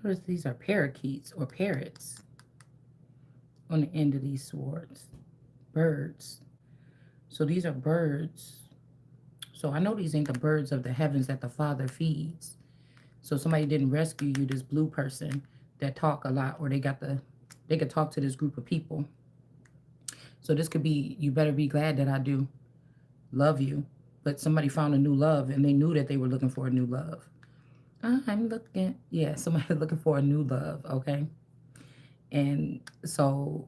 notice these are parakeets or parrots on the end of these swords. Birds. So these are birds. So I know these ain't the birds of the heavens that the Father feeds. So somebody didn't rescue you, this blue person that talk a lot, or they could talk to this group of people. So this could be, you better be glad that I do love you. But somebody found a new love and they knew that they were looking for a new love. I'm looking, yeah, somebody looking for a new love, okay? And so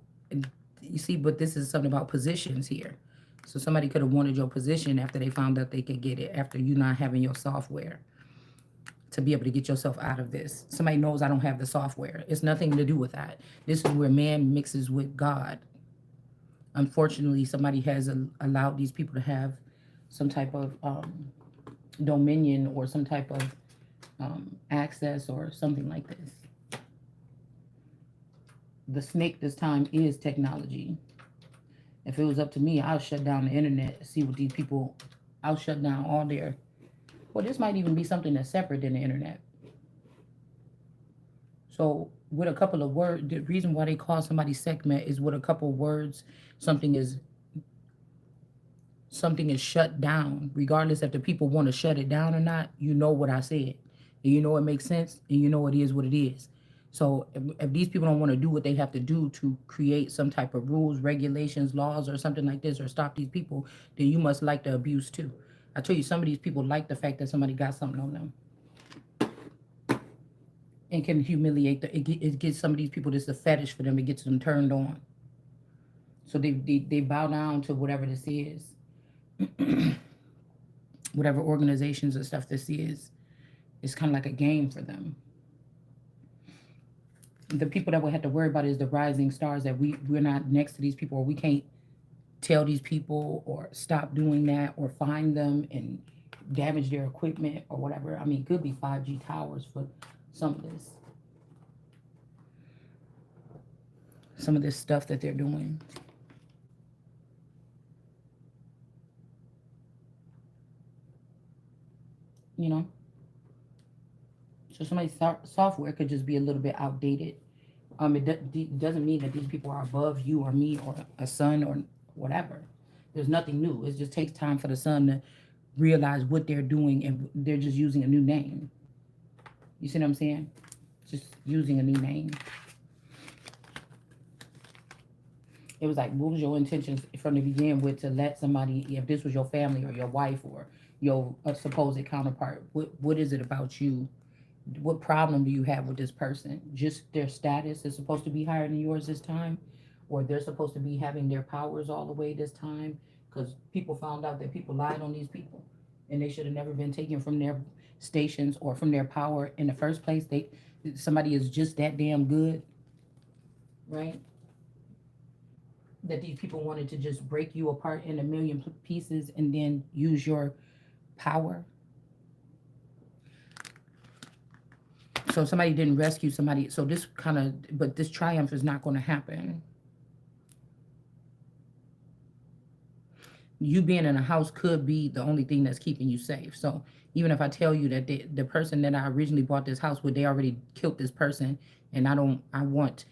you see, but this is something about positions here. So somebody could have wanted your position after they found out they could get it, after you not having your software to be able to get yourself out of this. Somebody knows I don't have the software. It's nothing to do with that. This is where man mixes with God. Unfortunately, somebody has allowed these people to have some type of dominion or some type of access or something like this. The snake this time is technology. If it was up to me, I'll shut down the internet, see what these people, I'll shut down all their, well, this might even be something that's separate than the internet. So with a couple of words, the reason why they call somebody segment is with a couple of words, something is something is shut down, regardless if the people want to shut it down or not. You know what I said, and you know it makes sense, and you know it is what it is. So if these people don't want to do what they have to do to create some type of rules, regulations, laws, or something like this, or stop these people, then you must like the abuse too. I tell you, some of these people like the fact that somebody got something on them and can humiliate the. It gets some of these people. This is a fetish for them. It gets them turned on. So they bow down to whatever this is, whatever organizations and stuff this is. It's kind of like a game for them. The people that we have to worry about is the rising stars, that we're not next to these people, or we can't tell these people or stop doing that or find them and damage their equipment or whatever. I mean, it could be 5G towers for some of this. Some of this stuff that they're doing. You know? So somebody's software could just be a little bit outdated. It doesn't mean that these people are above you or me or a son or whatever. There's nothing new. It just takes time for the son to realize what they're doing, and they're just using a new name. You see what I'm saying? Just using a new name. It was like, what was your intentions from the beginning with, to let somebody, if this was your family or your wife or your supposed counterpart, what is it about you? What problem do you have with this person? Just their status is supposed to be higher than yours this time, or they're supposed to be having their powers all the way this time, because people found out that people lied on these people, and they should have never been taken from their stations or from their power in the first place. Somebody is just that damn good, right? That these people wanted to just break you apart in a million pieces and then use your power. So somebody didn't rescue somebody. So this kind of, but this triumph is not going to happen. You being in a house could be the only thing that's keeping you safe. So even if I tell you that the person that I originally bought this house with, they already killed this person, and I want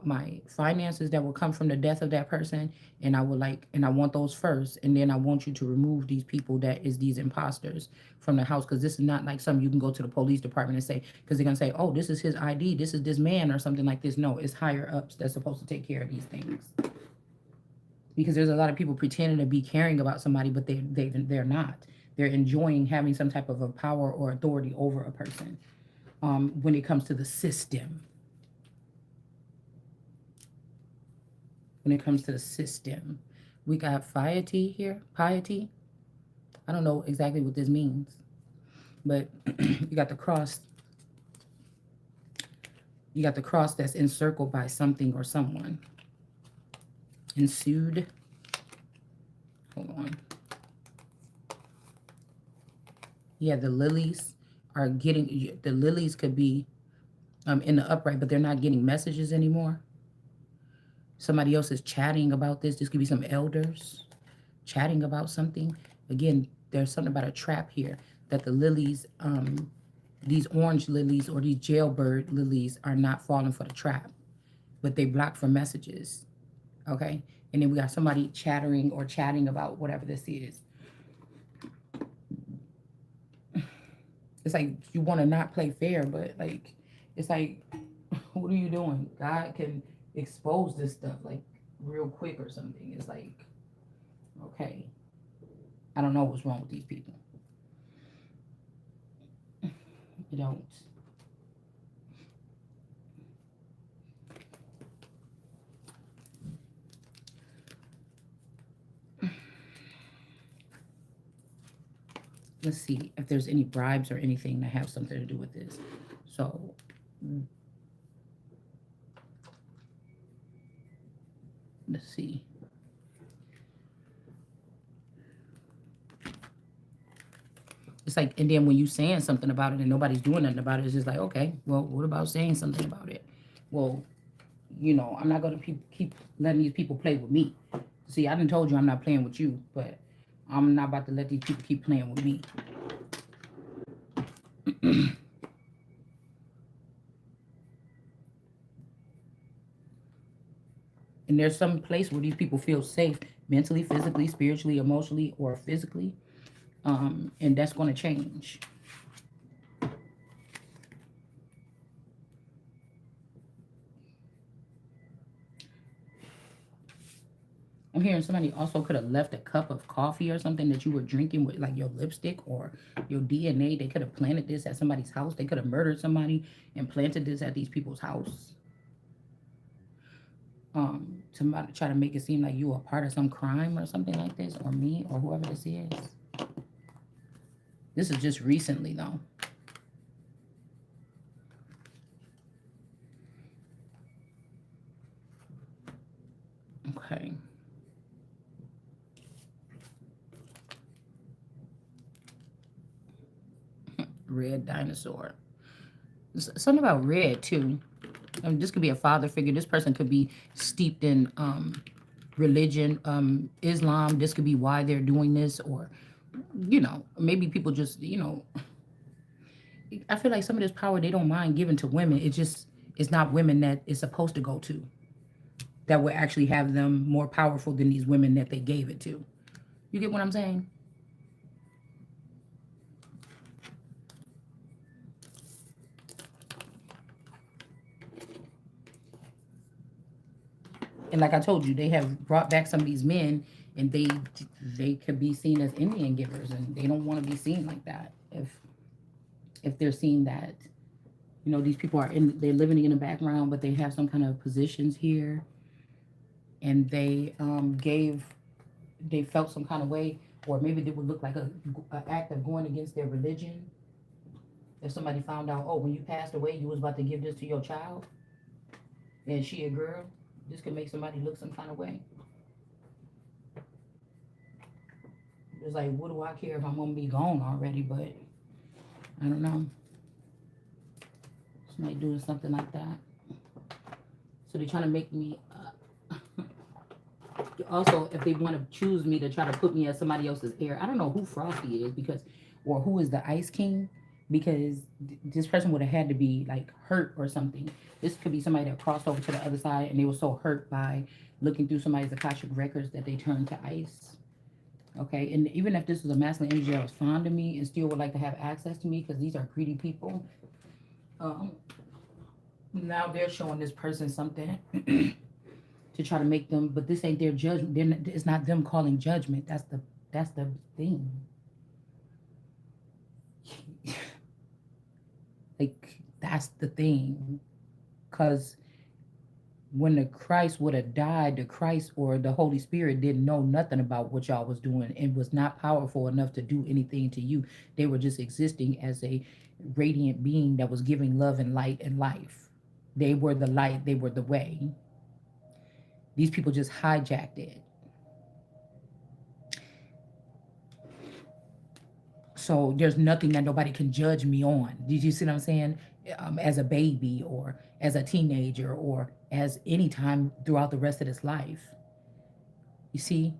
my finances that will come from the death of that person, and I want those first, and then I want you to remove these people that is these imposters from the house, because this is not like something you can go to the police department and say, because they're gonna say, oh, this is his ID, this is this man or something like this. No, it's higher ups that's supposed to take care of these things. Because there's a lot of people pretending to be caring about somebody, but they're not. They're enjoying having some type of a power or authority over a person. When it comes to the system. When it comes to the system. We got piety here. Piety. I don't know exactly what this means. But you got the cross. You got the cross that's encircled by something or someone. Ensued. Hold on. Yeah, the lilies are getting, the lilies could be in the upright, but they're not getting messages anymore. Somebody else is chatting about this. This could be some elders chatting about something. Again, there's something about a trap here, that the lilies These orange lilies or these jailbird lilies are not falling for the trap, but they block for messages. Okay. And then we got somebody chattering or chatting about whatever this is. It's like you want to not play fair, but like, it's like, what are you doing? God can expose this stuff like real quick or something. It's like, okay, I don't know what's wrong with these people. You don't. Let's see if there's any bribes or anything that have something to do with this. So let's see. It's like, and then when you saying something about it and nobody's doing nothing about it, it's just like, okay, well, what about saying something about it? Well, I'm not gonna keep letting these people play with me. See, I done told you I'm not playing with you, but I'm not about to let these people keep playing with me. And there's some place where these people feel safe mentally, physically, spiritually, emotionally, or physically. And that's going to change. I'm hearing somebody also could have left a cup of coffee or something that you were drinking with, like your lipstick or your DNA. They could have planted this at somebody's house. They could have murdered somebody and planted this at these people's house. To try to make it seem like you were part of some crime or something like this, or me, or whoever this is. This is just recently, though. Okay. Red dinosaur. Something about red, too. This could be a father figure. This person could be steeped in religion, Islam. This could be why they're doing this, or maybe people just I feel like some of this power they don't mind giving to women. It's not women that it's supposed to go to. That would actually have them more powerful than these women that they gave it to. You get what I'm saying? And like I told you, they have brought back some of these men, and they could be seen as Indian givers, and they don't want to be seen like that. If they're seeing that, these people they're living in the background, but they have some kind of positions here, and they felt some kind of way, or maybe they would look like a act of going against their religion. If somebody found out, oh, when you passed away, you was about to give this to your child, and she a girl, this could make somebody look some kind of way. It's like, what do I care if I'm gonna be gone already? But I don't know. Somebody doing something like that. So they're trying to make me. Also, if they want to choose me to try to put me as somebody else's heir, I don't know who Frosty is or who is the Ice King, because this person would have had to be like hurt or something. This could be somebody that crossed over to the other side and they were so hurt by looking through somebody's Akashic records that they turned to ice. Okay, and even if this was a masculine energy that was fond of me and still would like to have access to me, because these are greedy people, um, now they're showing this person something to try to make them, but this ain't their judgment. It's not them calling judgment. That's the thing. Like, that's the thing, because when the Christ would have died, the Christ or the Holy Spirit didn't know nothing about what y'all was doing and was not powerful enough to do anything to you. They were just existing as a radiant being that was giving love and light and life. They were the light, they were the way. These people just hijacked it. So there's nothing that nobody can judge me on. Did you see what I'm saying? As a baby or as a teenager or as any time throughout the rest of this life. You see?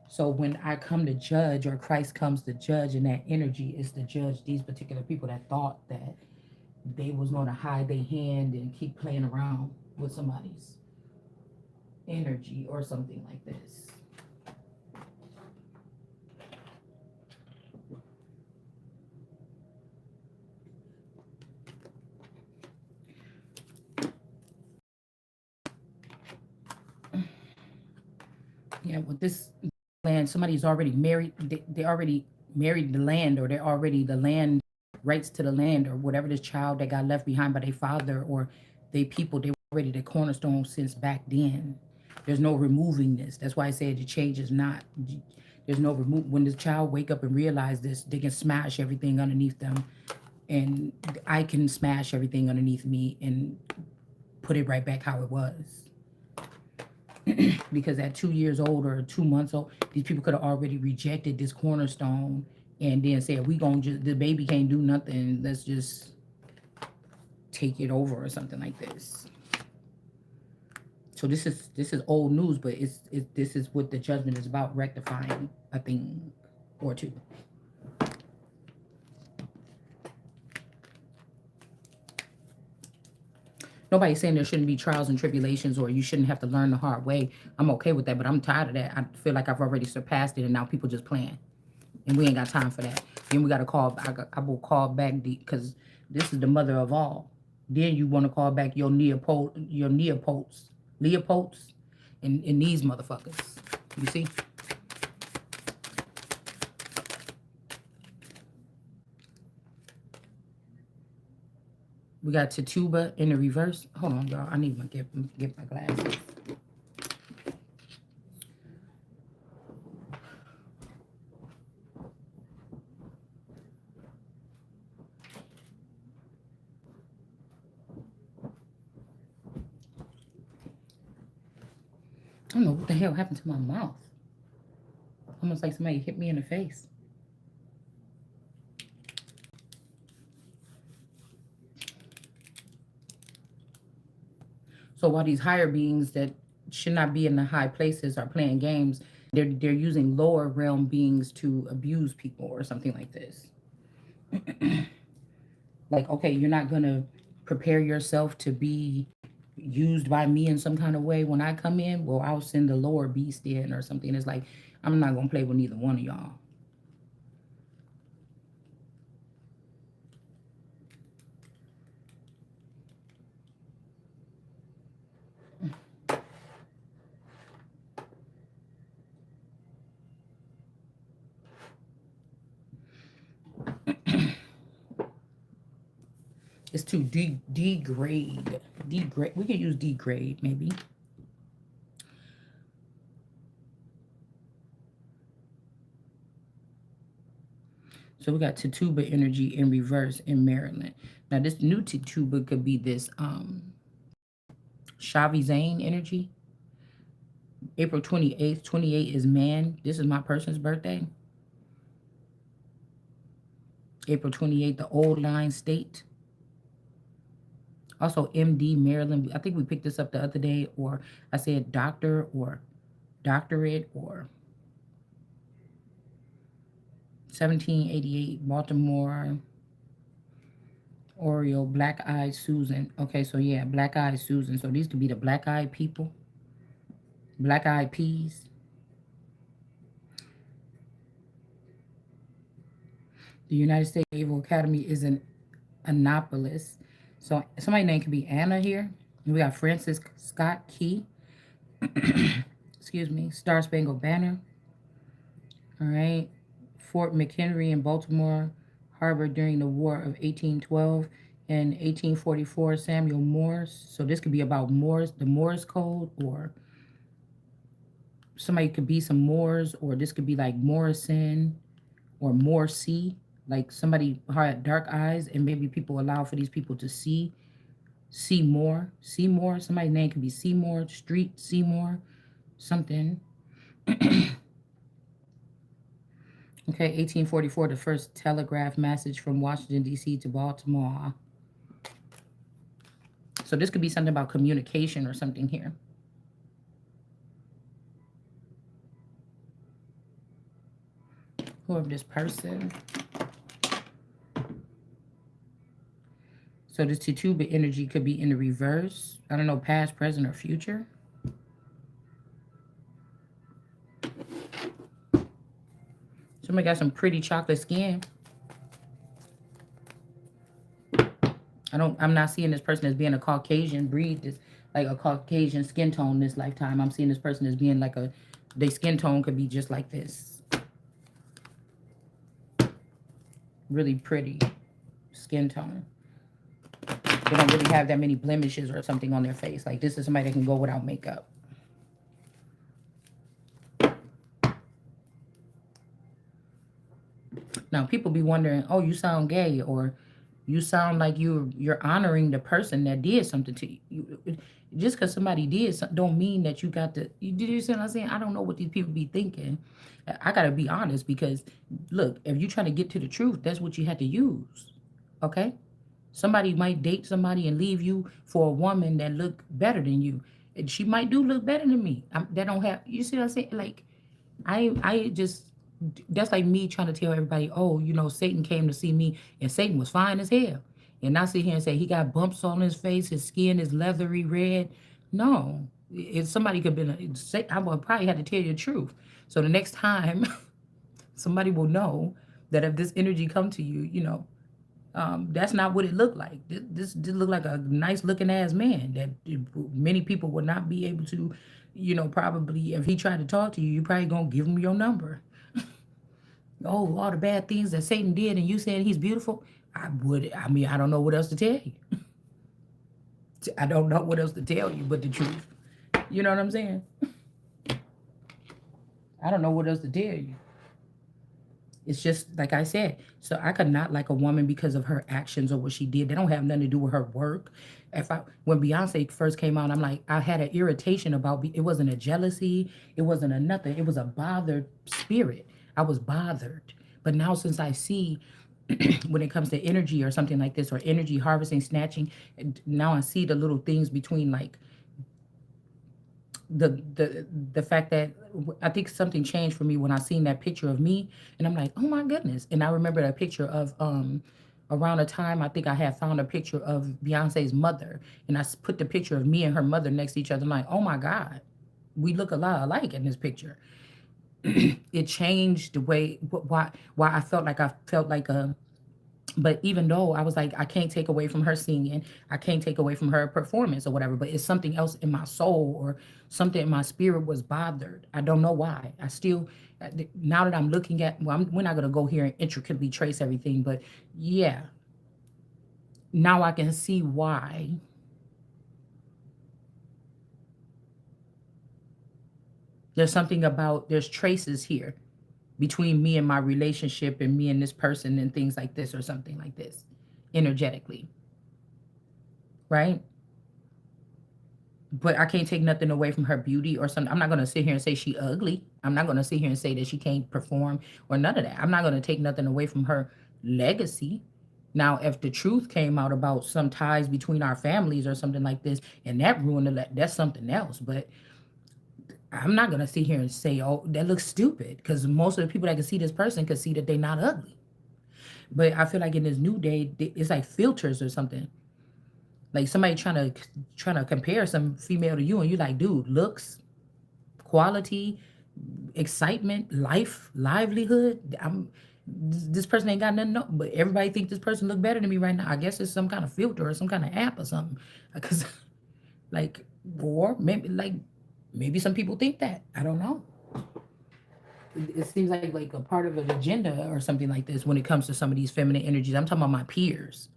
So when I come to judge, or Christ comes to judge, and that energy is to judge these particular people that thought that they was going to hide their hand and keep playing around with somebody's energy or something like this. Yeah, with this land, somebody's already married. They already married the land, or they're already the land rights to the land, or whatever, this child that got left behind by their father or they people. They were already the cornerstone since back then. There's no removing this. That's why I said the change is not. There's no remove. When the child wake up and realize this, they can smash everything underneath them, and I can smash everything underneath me and put it right back how it was. Because at 2 years old or 2 months old, these people could have already rejected this cornerstone and then said, "We gonna just, the baby can't do nothing. Let's just take it over," or something like this. So this is old news, but this is what the judgment is about: rectifying a thing or two. Nobody's saying there shouldn't be trials and tribulations, or you shouldn't have to learn the hard way. I'm okay with that, but I'm tired of that. I feel like I've already surpassed it, and now people just playing, and we ain't got time for that. Then we got to call. I will call back because this is the mother of all. Then you want to call back your Leopolds, and these motherfuckers. You see? We got Tituba in the reverse. Hold on, y'all. I need to get my glasses. I don't know what the hell happened to my mouth. Almost like somebody hit me in the face. So while these higher beings that should not be in the high places are playing games, they're using lower realm beings to abuse people or something like this. Like, okay, you're not gonna prepare yourself to be used by me in some kind of way when I come in. Well, I'll send the lower beast in or something. It's like, I'm not gonna play with neither one of y'all. It's to degrade. Degrade. We could use degrade maybe. So we got Tituba energy in reverse in Maryland. Now this new Tituba could be this Shavi Zane energy. April 28th. 28 is man. This is my person's birthday. April 28th, the old line state. Also MD Maryland. I think we picked this up the other day, or I said doctor or doctorate, or 1788 Baltimore. Oreo, Black Eyed Susan. Okay, so yeah, Black Eyed Susan. So these could be the Black Eyed people, Black Eyed Peas. The United States Naval Academy is in Annapolis. So somebody's name could be Anna here. We got Francis Scott Key. Excuse me. Star Spangled Banner. All right. Fort McHenry in Baltimore Harbor during the War of 1812 and 1844. Samuel Morse. So this could be about Morse, the Morse Code, or somebody could be some Moors, or this could be like Morrison or Morsi, like somebody had dark eyes, and maybe people allow for these people to see more. Seymour, somebody's name could be Seymour, Street Seymour, something. Okay, 1844, the first telegraph message from Washington, D.C. to Baltimore. So this could be something about communication or something here. whoever this person. So this Tituba energy could be in the reverse. I don't know, past, present, or future. Somebody got some pretty chocolate skin. I'm not seeing this person as being a Caucasian breed, this like a Caucasian skin tone this lifetime. I'm seeing this person as being like their skin tone could be just like this. Really pretty skin tone. They don't really have that many blemishes or something on their face. Like this is somebody that can go without makeup. Now people be wondering, oh, you sound gay, or you sound like you're honoring the person that did something to you. Just because somebody did something, don't mean that you got to. Did you see what I'm saying? I don't know what these people be thinking. I gotta be honest because look, if you trying to get to the truth, that's what you had to use. Okay, somebody might date somebody and leave you for a woman that look better than you, and she might do look better than me. That don't have. You see what I'm saying? Like I just that's like me trying to tell everybody, oh, Satan came to see me and Satan was fine as hell. And I sit here and say he got bumps on his face, his skin is leathery red. No. If somebody could have been I would probably have to tell you the truth. So the next time somebody will know that if this energy come to you, that's not what it looked like. This looked like a nice looking ass man that many people would not be able to, probably if he tried to talk to you, you probably gonna give him your number. Oh, all the bad things that Satan did, and you saying he's beautiful. I mean, I don't know what else to tell you. I don't know what else to tell you but the truth. You know what I'm saying? I don't know what else to tell you. It's just like I said. So I could not like a woman because of her actions or what she did. They don't have nothing to do with her work. When Beyonce first came out, I'm like, I had an irritation about it. Wasn't a jealousy. It wasn't a nothing. It was a bothered spirit. I was bothered. But now since I see when it comes to energy or something like this, or energy harvesting, snatching, now I see the little things between like the fact that I think something changed for me when I seen that picture of me, and I'm like, oh my goodness. And I remember that picture of around a time I think I had found a picture of Beyonce's mother, and put the picture of me and her mother next to each other. I'm like, oh my God, we look a lot alike in this picture. It changed the way why I felt like a. But even though I was like, I can't take away from her singing, I can't take away from her performance or whatever, but it's something else in my soul or something in my spirit was bothered. I don't know why. I still, now that I'm looking at, well, we're not going to go here and intricately trace everything, but yeah, now I can see why. There's traces here between me and my relationship and me and this person and things like this or something like this energetically, right? But I can't take nothing away from her beauty or something. I'm not gonna sit here and say she ugly. I'm not gonna sit here and say that she can't perform or none of that. I'm not gonna take nothing away from her legacy. Now, if the truth came out about some ties between our families or something like this, and that ruined that's something else. But I'm not gonna sit here and say, "Oh, that looks stupid," because most of the people that can see this person can see that they're not ugly. But I feel like in this new day, it's like filters or something. Like somebody trying to compare some female to you, and you like, dude, looks, quality, excitement, life, livelihood. This person ain't got nothing. No, but everybody think this person look better than me right now. I guess it's some kind of filter or some kind of app or something. Because like, or maybe some people think that. I don't know. It seems like a part of an agenda or something like this when it comes to some of these feminine energies. I'm talking about my peers.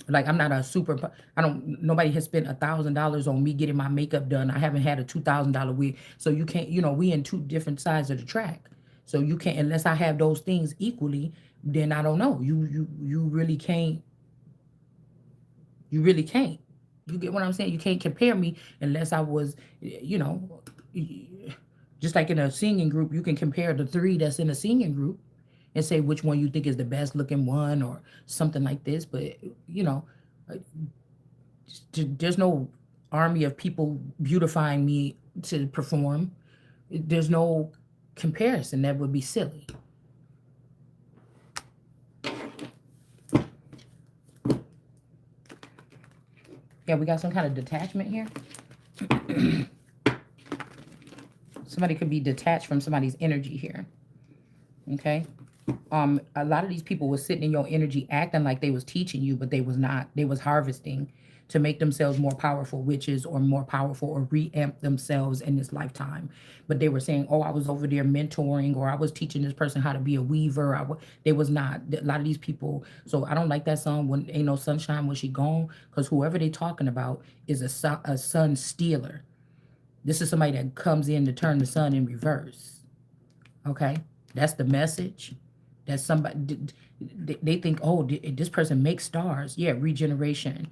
Like I'm not a super. I don't. Nobody has spent $1,000 on me getting my makeup done. I haven't had a $2,000 wig. So you can't. We in two different sides of the track. So you can't unless I have those things equally. Then I don't know. You really can't. You really can't. You get what I'm saying? You can't compare me unless I was. Just like in a singing group, you can compare the three that's in a singing group and say which one you think is the best looking one or something like this. But you know, uh, there's no army of people beautifying me to perform. There's no. comparison. That would be silly. Yeah, we got some kind of detachment here. Somebody could be detached from somebody's energy here. Okay. A lot of these people were sitting in your energy acting like they was teaching you, but they was not. They was harvesting to make themselves more powerful witches or more powerful or reamp themselves in this lifetime. But they were saying, oh, I was over there mentoring or I was teaching this person how to be a weaver. They was not. A lot of these people. So I don't like that song, When Ain't No Sunshine When She Gone, because whoever they talking about is a sun stealer. This is somebody that comes in to turn the sun in reverse. Okay? That's the message. That somebody, they think, oh, this person makes stars. Yeah, regeneration.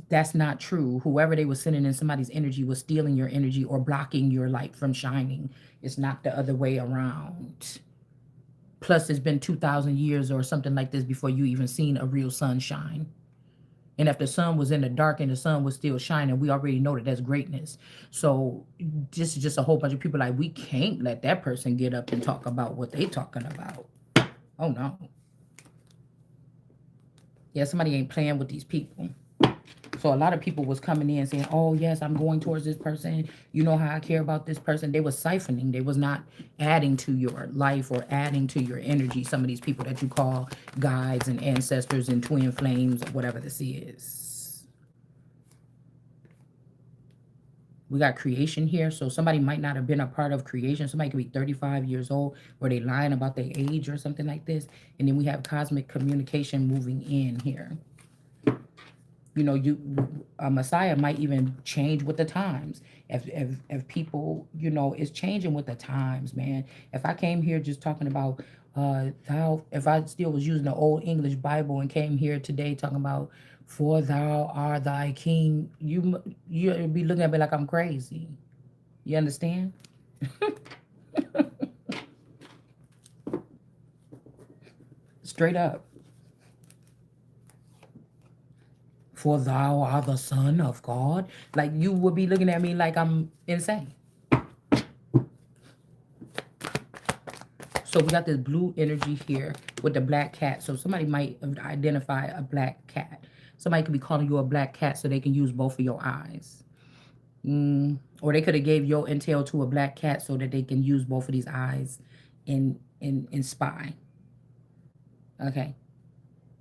That's not true. Whoever they were sending in somebody's energy was stealing your energy or blocking your light from shining. It's not the other way around. Plus, it's been 2,000 years or something like this before you even seen a real sunshine. And if the sun was in the dark and the sun was still shining, we already know that that's greatness. So this is just a whole bunch of people like, we can't let that person get up and talk about what they talking about. Oh no. Yeah, somebody ain't playing with these people. So a lot of people was coming in saying, oh yes, I'm going towards this person. You know how I care about this person. They was siphoning. They was not adding to your life or adding to your energy. Some of these people that you call guides and ancestors and twin flames or whatever this is. We got creation here. So somebody might not have been a part of creation. Somebody could be 35 years old or they lying about their age or something like this. And then we have cosmic communication moving in here. You know, a Messiah might even change with the times. If people, you know, is changing with the times, man. If I came here just talking about thou, if I still was using the old English Bible and came here today talking about for thou art thy king, you'd be looking at me like I'm crazy. You understand? Straight up. For thou art the Son of God. Like you would be looking at me like I'm insane. So we got this blue energy here with the black cat. So somebody might identify a black cat. Somebody could be calling you a black cat so they can use both of your eyes. Or they could have gave your intel to a black cat so that they can use both of these eyes and spy. Okay.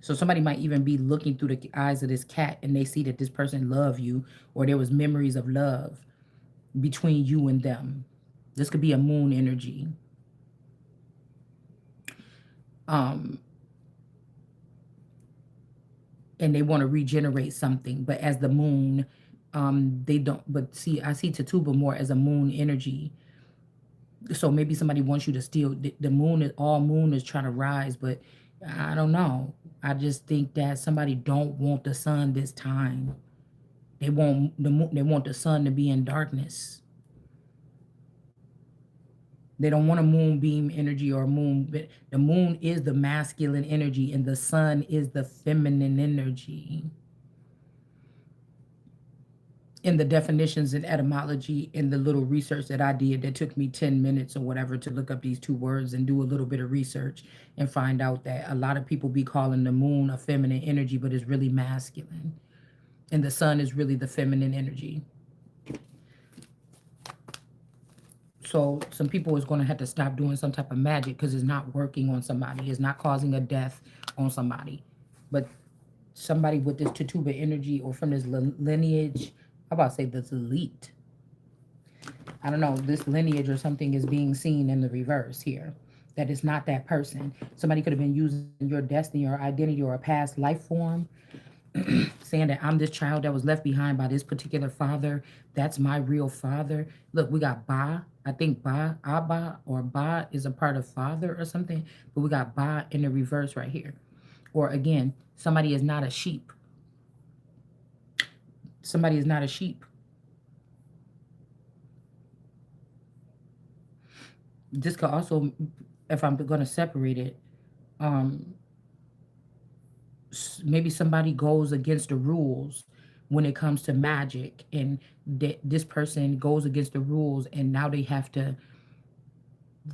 So somebody might even be looking through the eyes of this cat and they see that this person loved you or there was memories of love between you and them. This could be a moon energy. And they want to regenerate something, but as the moon, they don't. But see, I see Tatuba more as a moon energy. So maybe somebody wants you to steal the moon. Is all moon is trying to rise, but I don't know. I just think that somebody don't want the sun this time. They want the moon. They want the sun to be in darkness. They don't want a moonbeam energy or a moon. The moon is the masculine energy and the sun is the feminine energy. In the definitions and etymology in the little research that I did that took me 10 minutes or whatever to look up these two words and do a little bit of research and find out that a lot of people be calling the moon a feminine energy, but it's really masculine. And the sun is really the feminine energy. So some people is going to have to stop doing some type of magic because it's not working on somebody. It's not causing a death on somebody. But somebody with this Tatuba energy or from this lineage, how about to say this elite? I don't know, this lineage or something is being seen in the reverse here. That is not that person. Somebody could have been using your destiny or identity or a past life form, saying that I'm this child that was left behind by this particular father. That's my real father. Look, we got Ba. I think Ba, Abba, or Ba is a part of father or something. But we got Ba in the reverse right here. Or again, somebody is not a sheep. Somebody is not a sheep. This could also, if I'm going to separate it, maybe somebody goes against the rules when it comes to magic, and this person goes against the rules, and now they have to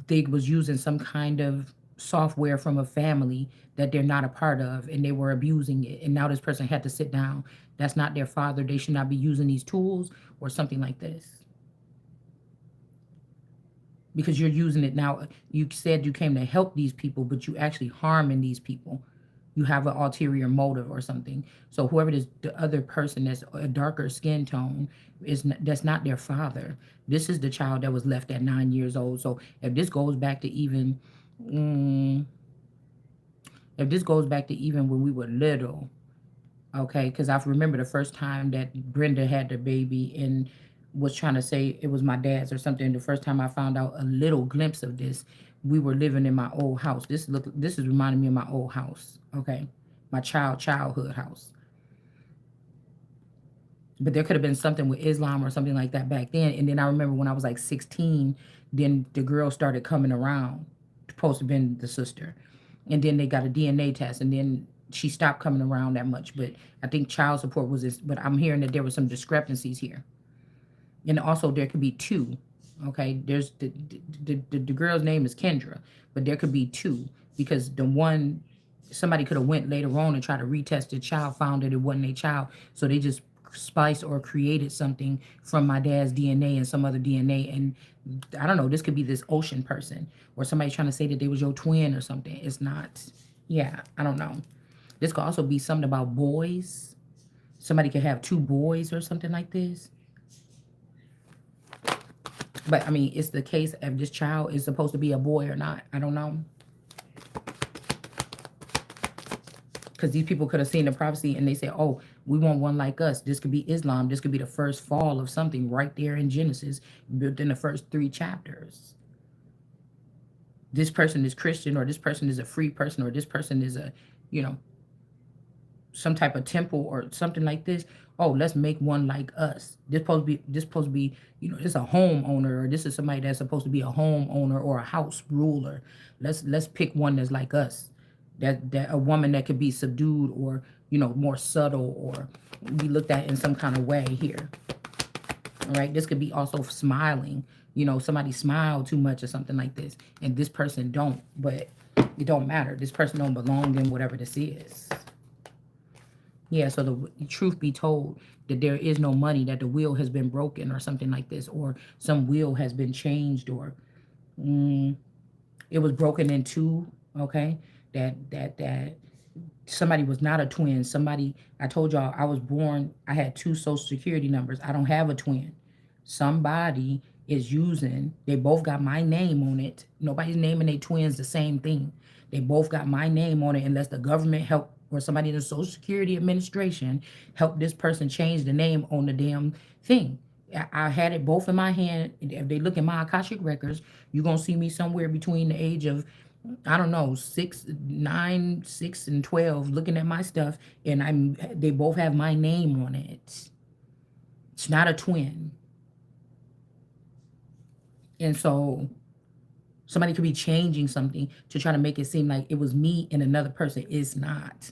they was using some kind of software from a family that they're not a part of, and they were abusing it, and now this person had to sit down. That's not their father. They should not be using these tools or something like this, because you're using it now. You said you came to help these people, but you actually harming these people. You have an ulterior motive or something. So whoever this the other person that's a darker skin tone that's not their father. This is the child that was left at 9 years old. So if this goes back to even, mm, if this goes back to even when we were little, okay, because I remember the first time that Brenda had the baby and was trying to say it was my dad's or something. The first time I found out a little glimpse of this, we were living in my old house. This is reminding me of my old house, okay, my childhood house. But there could have been something with Islam or something like that back then. And then I remember when I was like 16, then the girl started coming around, supposed to have been the sister, and then they got a DNA test, and then she stopped coming around that much. But I think child support was this. But I'm hearing that there were some discrepancies here, and also there could be two. Okay, there's the girl's name is Kendra, but there could be two, because the one, somebody could have went later on and tried to retest the child, found that it wasn't a child, so they just spliced or created something from my dad's DNA and some other DNA, and I don't know. This could be this ocean person, or somebody trying to say that they was your twin or something. It's not. Yeah, I don't know. This could also be something about boys. Somebody could have two boys or something like this. But I mean, it's the case if this child is supposed to be a boy or not. I don't know. Because these people could have seen the prophecy and they say, oh, we want one like us. This could be Islam. This could be the first fall of something right there in Genesis, built in the first 3 chapters. This person is Christian, or this person is a free person, or this person is a, you know, some type of temple or something like this. Oh, let's make one like us. This supposed to be, this a homeowner, or this is somebody that's supposed to be a homeowner or a house ruler. Let's pick one that's like us. That a woman that could be subdued, or more subtle, or be looked at in some kind of way here. All right, this could be also smiling. Somebody smiled too much or something like this, and this person don't, but it don't matter. This person don't belong in whatever this is. Yeah, so the truth be told, that there is no money, that the will has been broken or something like this, or some will has been changed, or it was broken in two, okay? That somebody was not a twin. Somebody, I told y'all I was born, I had two social security numbers. I don't have a twin. Somebody is using, they both got my name on it. Nobody's naming their twins the same thing. They both got my name on it, unless the government help, or somebody in the Social Security Administration help this person change the name on the damn thing. I had it both in my hand. If they look at my Akashic records, you're gonna see me somewhere between the age of, I don't know, 6, and 12, looking at my stuff, and they both have my name on it. It's not a twin. And so somebody could be changing something to try to make it seem like it was me and another person. It's not.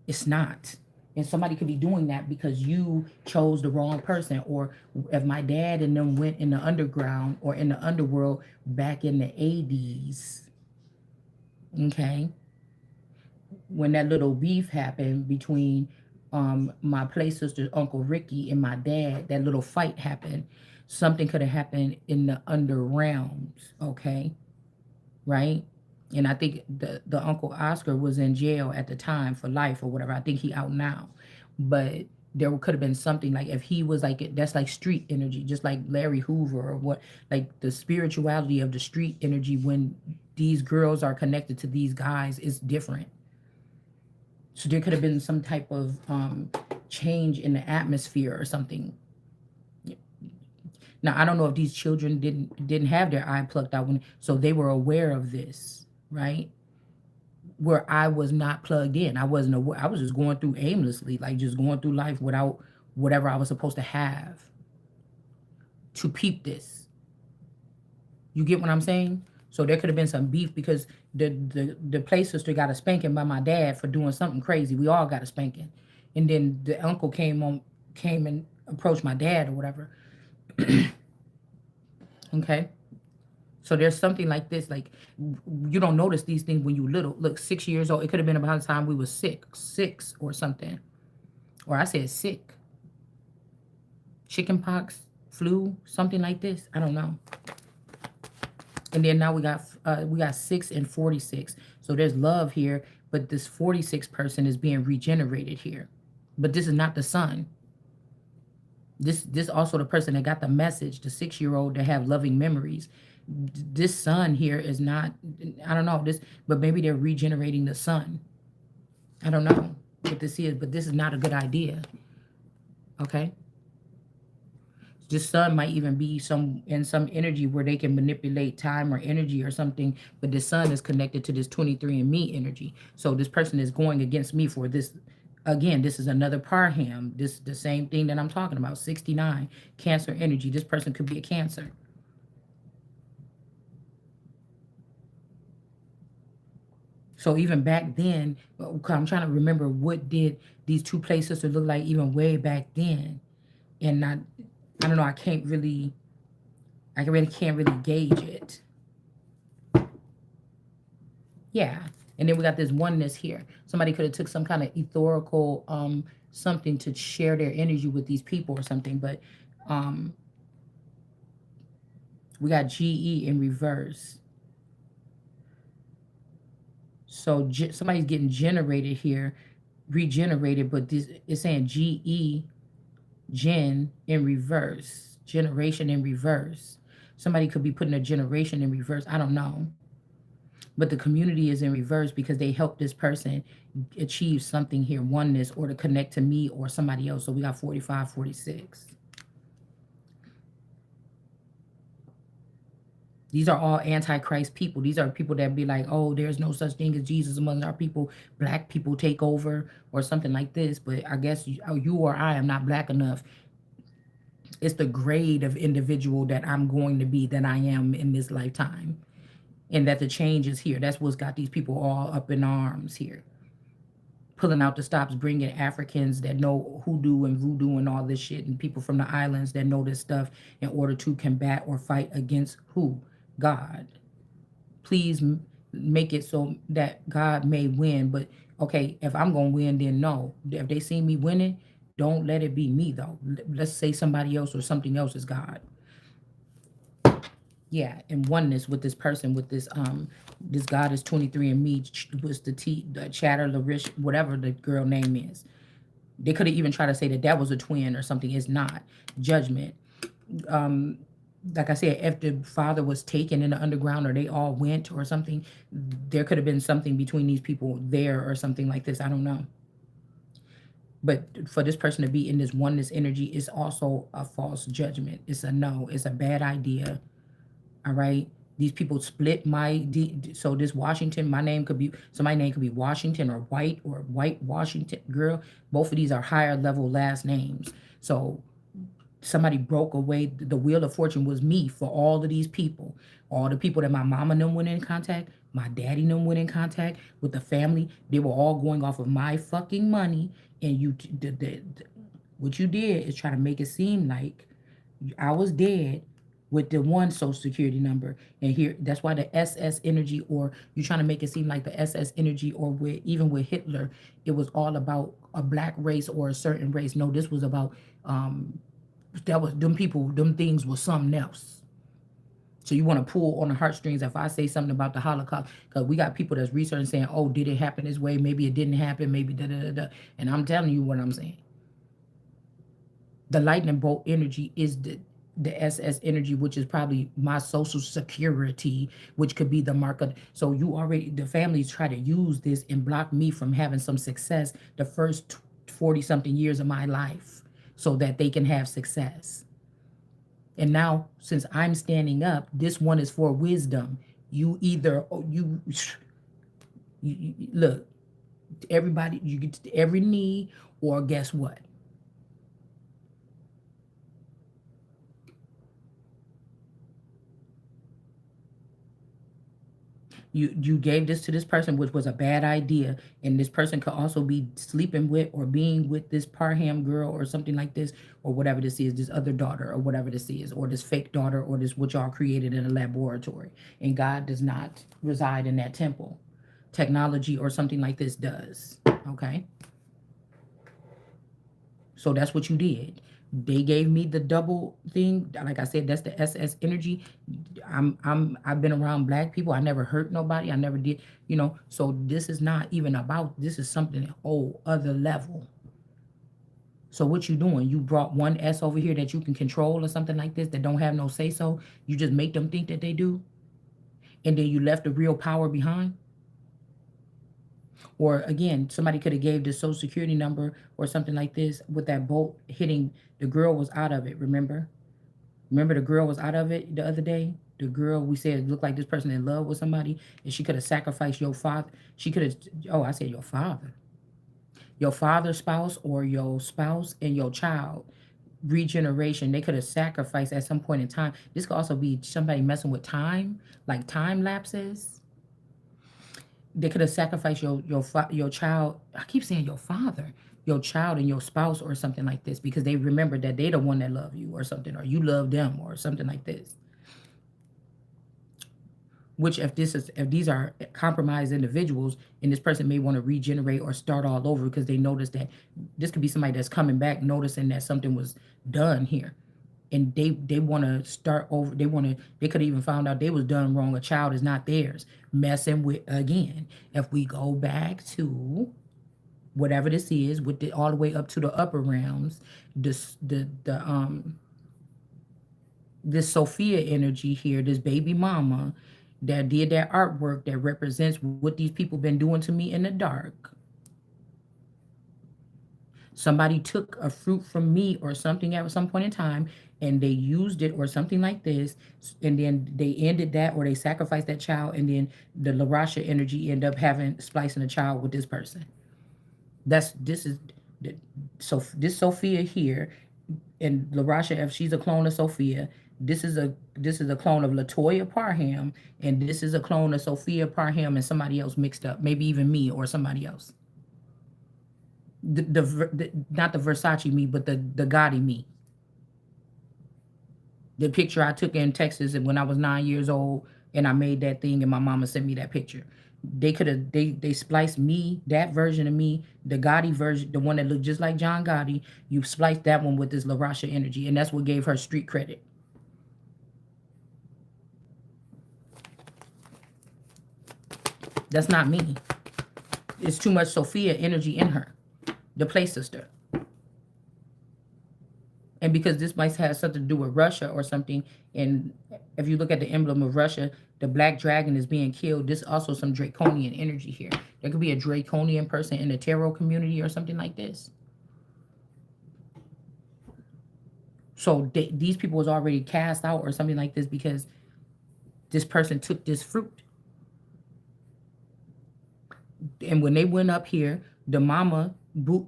It's not. And somebody could be doing that because you chose the wrong person. Or if my dad and them went in the underground or in the underworld back in the 80s, okay, when that little beef happened between my play sister, Uncle Ricky, and my dad, that little fight happened. Something could have happened in the under realms, okay, right? And I think the Uncle Oscar was in jail at the time for life or whatever. I think he out now, but there could have been something, like if he was like, that's like street energy, just like Larry Hoover, or what, like the spirituality of the street energy when these girls are connected to these guys is different. So there could have been some type of change in the atmosphere or something. Now I don't know if these children didn't have their eye plucked out so they were aware of this, right? Where I was not plugged in. I wasn't aware. I was just going through aimlessly, like just going through life without whatever I was supposed to have to peep this. You get what I'm saying? So there could have been some beef because the play sister got a spanking by my dad for doing something crazy. We all got a spanking. And then the uncle came and approached my dad or whatever. Okay. So there's something like this, like you don't notice these things when you little. Look, 6 years old. It could have been about the time we was sick, six or something, or I said sick, chicken pox, flu, something like this. I don't know. And then now we got 6 and 46. So there's love here, but this 46 person is being regenerated here. But this is not the son. This also the person that got the message, the 6-year-old that have loving memories. This son here is not, I don't know this, but maybe they're regenerating the son. I don't know what this is, but this is not a good idea. Okay. This sun might even be some energy where they can manipulate time or energy or something, but the sun is connected to this 23andMe energy. So this person is going against me for this. Again, this is another parham. This the same thing that I'm talking about. 69 Cancer energy. This person could be a Cancer. So even back then, I'm trying to remember what did these two places look like even way back then, and I don't know. I really can't really gauge it. Yeah. And then we got this oneness here. Somebody could have took some kind of etherical something to share their energy with these people or something, but um we got GE in reverse. So somebody's getting generated here, regenerated, but this is saying GE, gen in reverse, generation in reverse. Somebody could be putting a generation in reverse. I don't know. But the community is in reverse because they helped this person achieve something here, oneness, or to connect to me or somebody else. So we got 45, 46. These are all antichrist people. These are people that be like, oh, there's no such thing as Jesus among our people. Black people take over or something like this. But I guess you or I am not black enough. It's the grade of individual that I'm going to be, that I am in this lifetime. And that the change is here. That's what's got these people all up in arms here. Pulling out the stops, bringing Africans that know hoodoo and voodoo and all this shit, and people from the islands that know this stuff in order to combat or fight against who? God. Please make it so that God may win. But okay, if I'm going to win, then no. If they see me winning, don't let it be me, though. Let's say somebody else or something else is God. Yeah, and oneness with this person, with this God is 23andMe, was the Chatter Larish, whatever the girl name is. They could have even tried to say that that was a twin or something. It's not. Judgment. Like I said, if the father was taken in the underground or they all went or something, there could have been something between these people there or something like this. I don't know. But for this person to be in this oneness energy is also a false judgment. It's a no. It's a bad idea. All right. These people split so this Washington, my name could be, somebody's name could be Washington or White Washington. Girl, both of these are higher level last names. So somebody broke away. The wheel of fortune was me for all of these people. All the people that my mama and them went in contact, my daddy and them went in contact with, the family. They were all going off of my fucking money. And what you did is try to make it seem like I was dead with the one social security number. And here, that's why the SS energy, or you trying to make it seem like the SS energy, or even with Hitler, it was all about a black race or a certain race. No, this was about that was them people, them things was something else. So you want to pull on the heartstrings if I say something about the Holocaust, because we got people that's researching saying, oh, did it happen this way? Maybe it didn't happen. Maybe da da da da. And I'm telling you what I'm saying. The lightning bolt energy is the SS energy, which is probably my social security, which could be the mark of. So you already, the families try to use this and block me from having some success the first 40 something years of my life so that they can have success. And now, since I'm standing up, this one is for wisdom. You either, you look, everybody, you get to every knee, or guess what? You gave this to this person, which was a bad idea, and this person could also be sleeping with or being with this Parham girl or something like this, or whatever this is, this other daughter or whatever this is, or this fake daughter, or this what y'all created in a laboratory. And God does not reside in that temple. Technology or something like this does. Okay. So that's what you did. They gave me the double thing. Like I said, that's the SS energy. I've been around black people. I never hurt nobody. I never did, So this is not even about, this is something whole other level. So what you doing? You brought one S over here that you can control or something like this that don't have no say so. You just make them think that they do. And then you left the real power behind. Or again, somebody could have gave the social security number or something like this with that bolt hitting. The girl was out of it, remember? Remember the girl was out of it the other day? The girl, we said looked like this person in love with somebody, and she could have sacrificed your father. She could have, oh, I said your father. Your father's spouse or your spouse and your child. Regeneration, they could have sacrificed at some point in time. This could also be somebody messing with time, like time lapses. They could have sacrificed your child. I keep saying your father, your child, and your spouse, or something like this, because they remember that they the one that love you, or something, or you love them, or something like this. Which, if these are compromised individuals, and this person may want to regenerate or start all over because they notice that this could be somebody that's coming back, noticing that something was done here, and they want to start over. They could even found out they was done wrong. A child is not theirs. Messing with, again, if we go back to whatever this is, with all the way up to the upper realms, this Sophia energy here, this baby mama that did that artwork that represents what these people been doing to me in the dark. Somebody took a fruit from me or something at some point in time, and they used it or something like this, and then they ended that, or they sacrificed that child, and then the Larasha energy end up having splicing a child with this person. So this Sophia here, and Larasha, if she's a clone of Sophia, this is a clone of Latoya Parham, and this is a clone of Sophia Parham and somebody else mixed up, maybe even me or somebody else. Not the Versace me, but the Gotti me. The picture I took in Texas and when I was 9 years old, and I made that thing, and my mama sent me that picture. They could have they spliced me, that version of me, the Gotti version, the one that looked just like John Gotti. You spliced that one with this Larasha energy, and that's what gave her street credit. That's not me. It's too much Sophia energy in her, the play sister. And because this might have something to do with Russia or something, and if you look at the emblem of Russia, the black dragon is being killed. There's also some draconian energy here. There could be a draconian person in the tarot community or something like this. So these people was already cast out or something like this because this person took this fruit. And when they went up here, the mama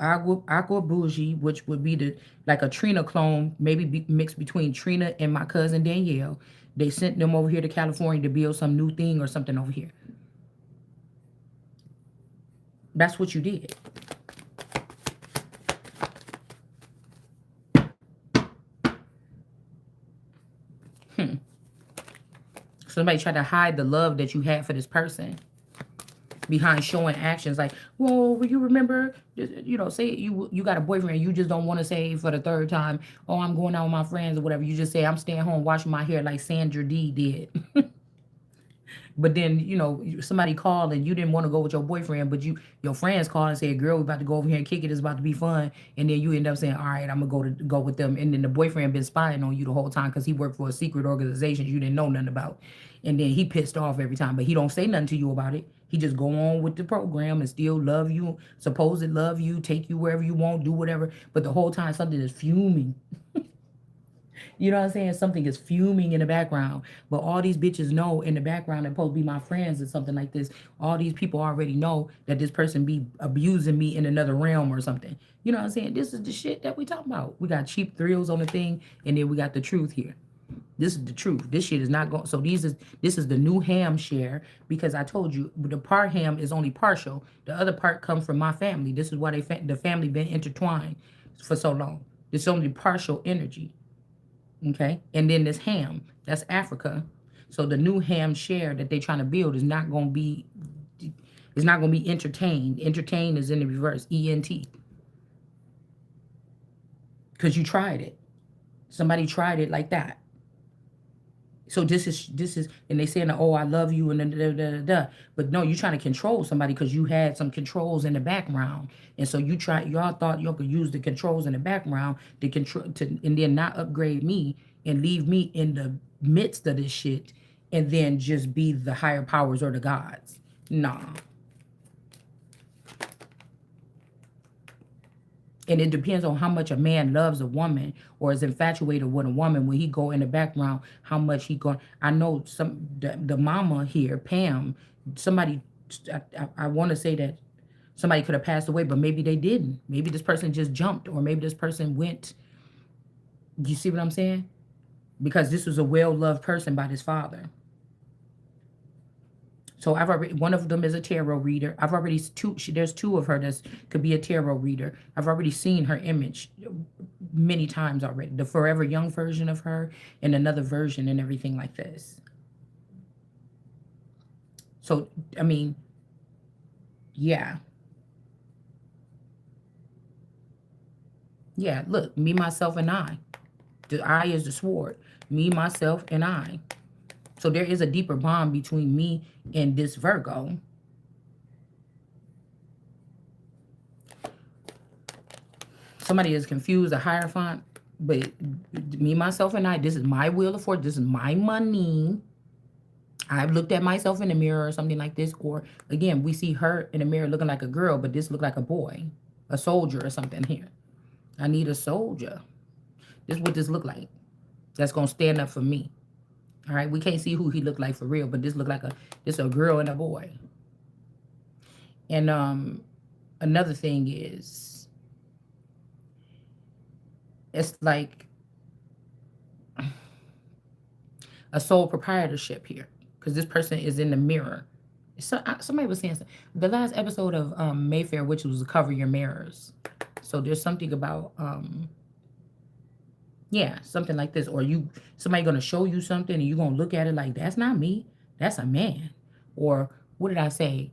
Aqua Bougie, which would be like a Trina clone, maybe mixed between Trina and my cousin Danielle. They sent them over here to California to build some new thing or something over here. That's what you did. Somebody tried to hide the love that you had for this person behind showing actions like, whoa, will you remember, say you got a boyfriend, you just don't want to say for the third time, oh, I'm going out with my friends or whatever. You just say, I'm staying home washing my hair like Sandra D did. But then, somebody called and you didn't want to go with your boyfriend, but your friends called and said, girl, we're about to go over here and kick it. It's about to be fun. And then you end up saying, all right, I'm going to go with them. And then the boyfriend been spying on you the whole time because he worked for a secret organization you didn't know nothing about. And then he pissed off every time, but he don't say nothing to you about it. He just go on with the program and still love you, supposed to love you, take you wherever you want, do whatever. But the whole time something is fuming. You know what I'm saying? Something is fuming in the background. But all these bitches know in the background they're supposed to be my friends and something like this. All these people already know that this person be abusing me in another realm or something. You know what I'm saying? This is the shit that we talking about. We got cheap thrills on the thing, and then we got the truth here. This is the truth. This shit is not going. So this is the new ham share, because I told you the part ham is only partial. The other part comes from my family. This is why the family been intertwined for so long. It's only partial energy. Okay, and then this ham, that's Africa. So the new ham share that they're trying to build is not going to be. It's not going to be entertained. Entertained is in the reverse, ENT, because you tried it. Somebody tried it like that. So this is, and they saying, oh, I love you, and da, da, da, da, da. But no, you're trying to control somebody because you had some controls in the background, and so y'all thought y'all could use the controls in the background to control and then not upgrade me and leave me in the midst of this shit, and then just be the higher powers or the gods. Nah. And it depends on how much a man loves a woman or is infatuated with a woman. When he go in the background, how much he going. I know the mama here, Pam. Somebody, I want to say that somebody could have passed away, but maybe they didn't. Maybe this person just jumped, or maybe this person went. You see what I'm saying? Because this was a well-loved person by this father. So I've already, one of them is a tarot reader. I've already there's two of her that could be a tarot reader. I've already seen her image many times already. The forever young version of her and another version and everything like this. So I mean, yeah. Yeah, look, me, myself, and I. The I is the sword. Me, myself, and I. So there is a deeper bond between me and this Virgo. Somebody is confused, a Hierophant, but me, myself, and I, this is my wheel of fortune. This is my money. I've looked at myself in the mirror or something like this. Or, again, we see her in the mirror looking like a girl, but this look like a boy, a soldier or something here. I need a soldier. This is what this look like. That's going to stand up for me. All right, we can't see who he looked like for real, but this look like a girl and a boy. And another thing is, it's like a sole proprietorship here, because this person is in the mirror. So somebody was saying the last episode of Mayfair, which was Cover Your Mirrors. So there's something about yeah, something like this. Or somebody gonna show you something and you're gonna look at it like, that's not me, that's a man. Or what did I say?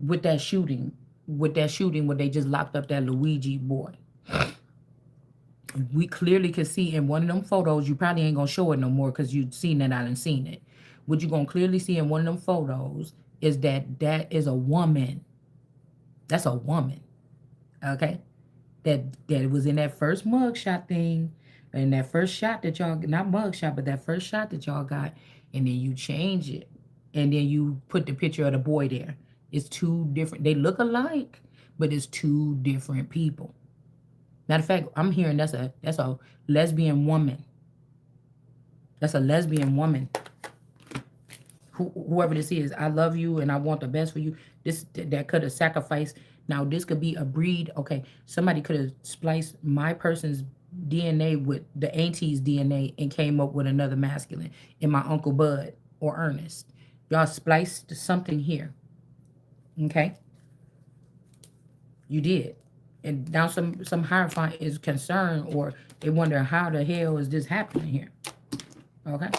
With that shooting where they just locked up that Luigi boy. We clearly could see in one of them photos, you probably ain't gonna show it no more because you've seen it, I done seen it. What you gonna clearly see in one of them photos is that is a woman. That's a woman. Okay? That was in that first mugshot thing, and that first shot that y'all, not mugshot, but that first shot that y'all got, and then you change it, and then you put the picture of the boy there. It's two different. They look alike, but it's two different people. Matter of fact, I'm hearing that's a lesbian woman. That's a lesbian woman. Whoever this is, I love you and I want the best for you. That could have sacrificed. Now this could be a breed. Okay, somebody could have spliced my person's DNA with the auntie's DNA and came up with another masculine in my Uncle Bud or Ernest. Y'all spliced something here. Okay, you did. And now some Hierophant is concerned, or they wonder how the hell is this happening here. Okay.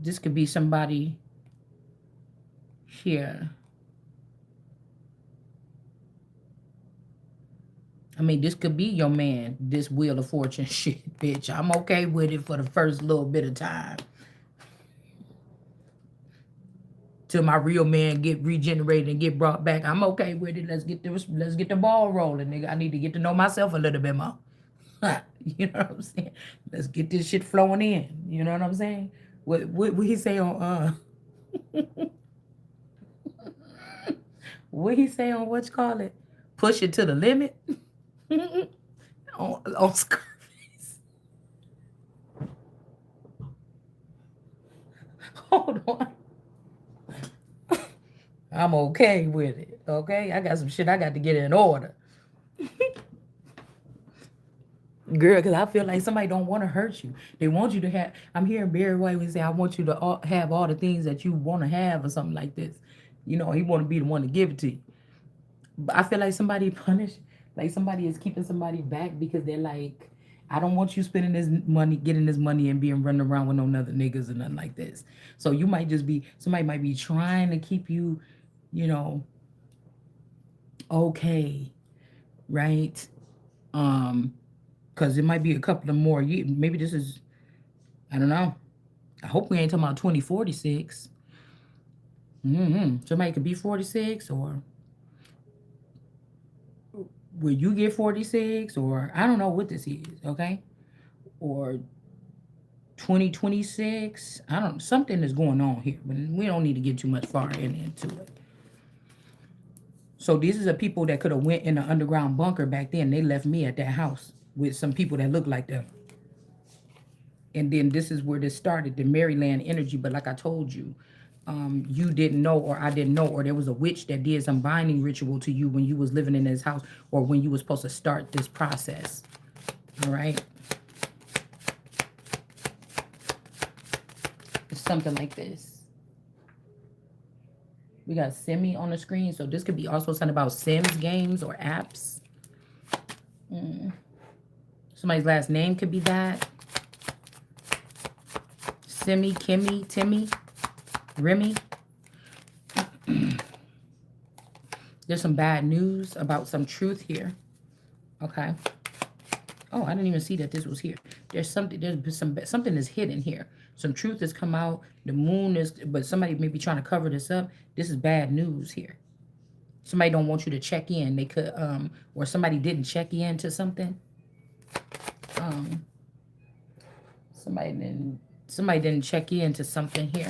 This could be somebody here. I mean, this could be your man, this Wheel of Fortune shit, bitch. I'm okay with it for the first little bit of time. Till my real man get regenerated and get brought back. I'm okay with it. Let's get the ball rolling, nigga. I need to get to know myself a little bit more. You know what I'm saying? Let's get this shit flowing in. You know what I'm saying? What he say on what he say on what you call it? Push it to the limit. on Scarface. Hold on. I'm okay with it. Okay, I got some shit I got to get in order, girl. Because I feel like somebody don't want to hurt you. They want you to have. I'm hearing Barry White say, "I want you to have all the things that you want to have," or something like this. You know, he want to be the one to give it to you. But I feel like somebody punished, like somebody is keeping somebody back because they're like, I don't want you spending this money, getting this money, and being running around with no other niggas or nothing like this. So you might just be, somebody might be trying to keep you, you know, okay, right? Um, because it might be a couple of more years. Maybe this is, I don't know. I hope we ain't talking about 2046. Somebody could be 46, or will you get 46, or I don't know what this is, okay? Or 2026. I don't, something is going on here, but we don't need to get too much far into it. So these are the people that could have went in an underground bunker back then. They left me at that house with some people that look like them. And then this is where this started, the Maryland energy. But like I told you, you didn't know, or I didn't know, or there was a witch that did some binding ritual to you when you was living in this house, or when you was supposed to start this process. All right. It's something like this. We got Semi on the screen. So this could be also something about Sims games or apps. Somebody's last name could be that. Simi, Kimmy, Timmy, Remy. There's some bad news about some truth here. Okay. Oh, I didn't even see that this was here. There's something is hidden here. Some truth has come out. The moon is, but somebody may be trying to cover this up. This is bad news here. Somebody don't want you to check in. They could, or somebody didn't check in to something. Um, somebody didn't check in to something here.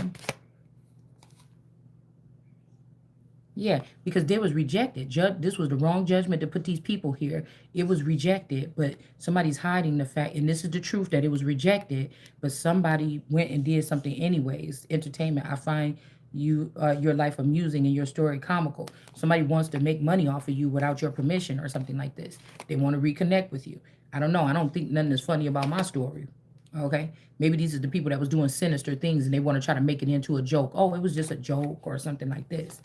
Yeah, because they was rejected. This was the wrong judgment to put these people here. It was rejected, but somebody's hiding the fact, and this is the truth, that it was rejected, but somebody went and did something anyways. Entertainment. I find your life amusing and your story comical. Somebody wants to make money off of you without your permission or something like this. They want to reconnect with you. I don't know. I don't think nothing is funny about my story. Okay, maybe these are the people that was doing sinister things and they want to try to make it into a joke. Oh, it was just a joke or something like this.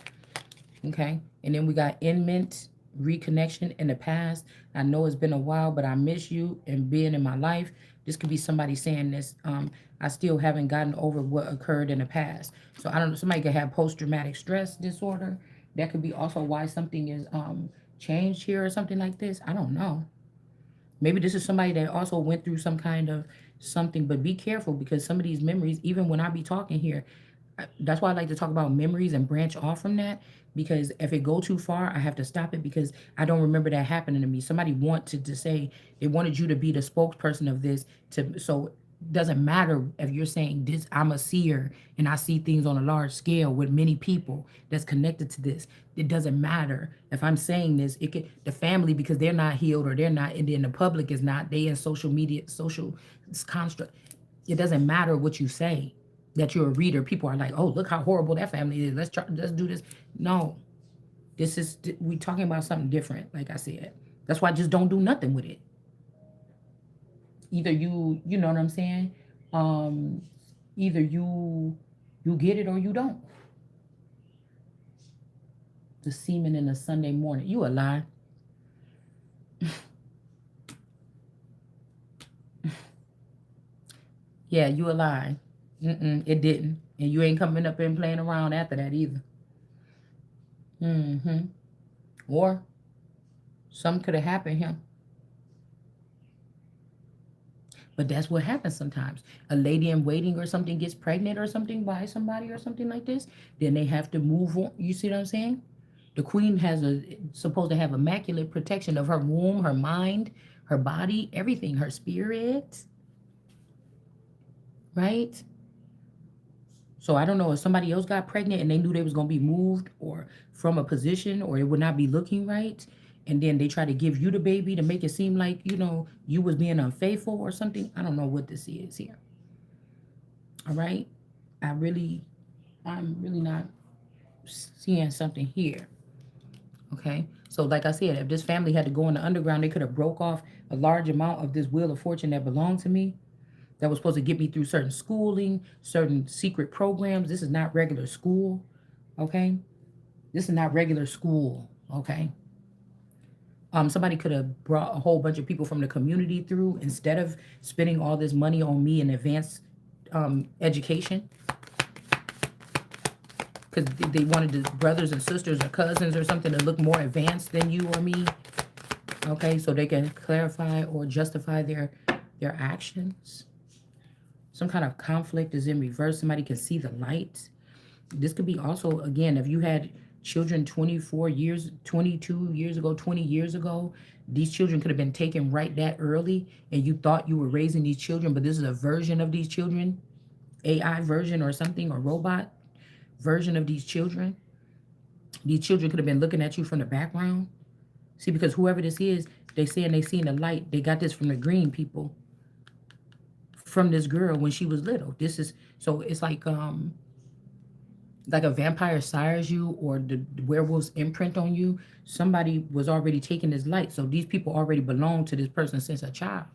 Okay. And then we got Inment, reconnection in the past. I know it's been a while, but I miss you and being in my life. This could be somebody saying this. I still haven't gotten over what occurred in the past. So I don't know. Somebody could have post-traumatic stress disorder. That could be also why something is changed here or something like this. I don't know. Maybe this is somebody that also went through some kind of something, but be careful because some of these memories, even when I be talking here, that's why I like to talk about memories and branch off from that, because if it go too far, I have to stop it because I don't remember that happening to me. Somebody wanted to say they wanted you to be the spokesperson of this, to so it doesn't matter if you're saying this. I'm a seer and I see things on a large scale with many people that's connected to this. It doesn't matter if I'm saying this. It could the family, because they're not healed or they're not, and then the public is not. They in social media, social construct. It doesn't matter what you say, that you're a reader. People are like, oh, look how horrible that family is. Let's do this. No, this is, we talking about something different. Like I said, that's why I just don't do nothing with it. Either you know what I'm saying? Um, either you get it or you don't. The semen in a Sunday morning. You a lie. Yeah, you a lie. It didn't, and you ain't coming up and playing around after that either. Mm-hmm. Or something could have happened here. But that's what happens sometimes. A lady in waiting or something gets pregnant or something by somebody or something like this. Then they have to move on. You see what I'm saying? The queen has supposed to have immaculate protection of her womb, her mind, her body, everything, her spirit, right? So I don't know if somebody else got pregnant and they knew they was gonna be moved or from a position or it would not be looking right. And then they try to give you the baby to make it seem like, you was being unfaithful or something. I don't know what this is here. All right. I really, I'm really not. seeing something here. Okay. So like I said, if this family had to go in the underground, they could have broke off a large amount of this wheel of fortune that belonged to me, that was supposed to get me through certain schooling, certain secret programs. This is not regular school. Okay. This is not regular school. Okay. Somebody could have brought a whole bunch of people from the community through instead of spending all this money on me in advanced education, because they wanted the brothers and sisters or cousins or something to look more advanced than you or me. Okay, so they can clarify or justify their actions. Some kind of conflict is in reverse. Somebody can see the light. This could be also, again, if you had children 24 years, 22 years ago, 20 years ago, these children could have been taken right that early, and you thought you were raising these children, but this is a version of these children, AI version or something, or robot version of these children. These children could have been looking at you from the background. See, because whoever this is, they saying they seen the light. They got this from the green people, from this girl when she was little. This is, so it's like a vampire sires you, or the werewolf's imprint on you. Somebody was already taking this light, so these people already belong to this person since a child.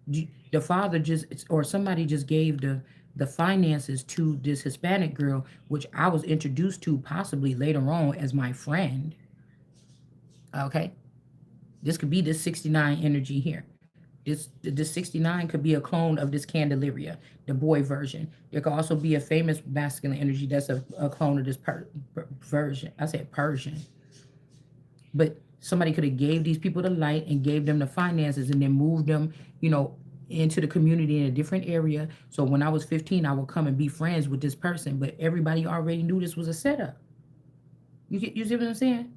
The father just, or somebody just gave the finances to this Hispanic girl, which I was introduced to possibly later on as my friend. Okay, this could be this 69 energy here. This 69 could be a clone of this Candelaria, the boy version. There could also be a famous masculine energy that's a clone of this version. I said Persian. But somebody could have gave these people the light and gave them the finances and then moved them, into the community in a different area. So when I was 15, I would come and be friends with this person. But everybody already knew this was a setup. You see what I'm saying?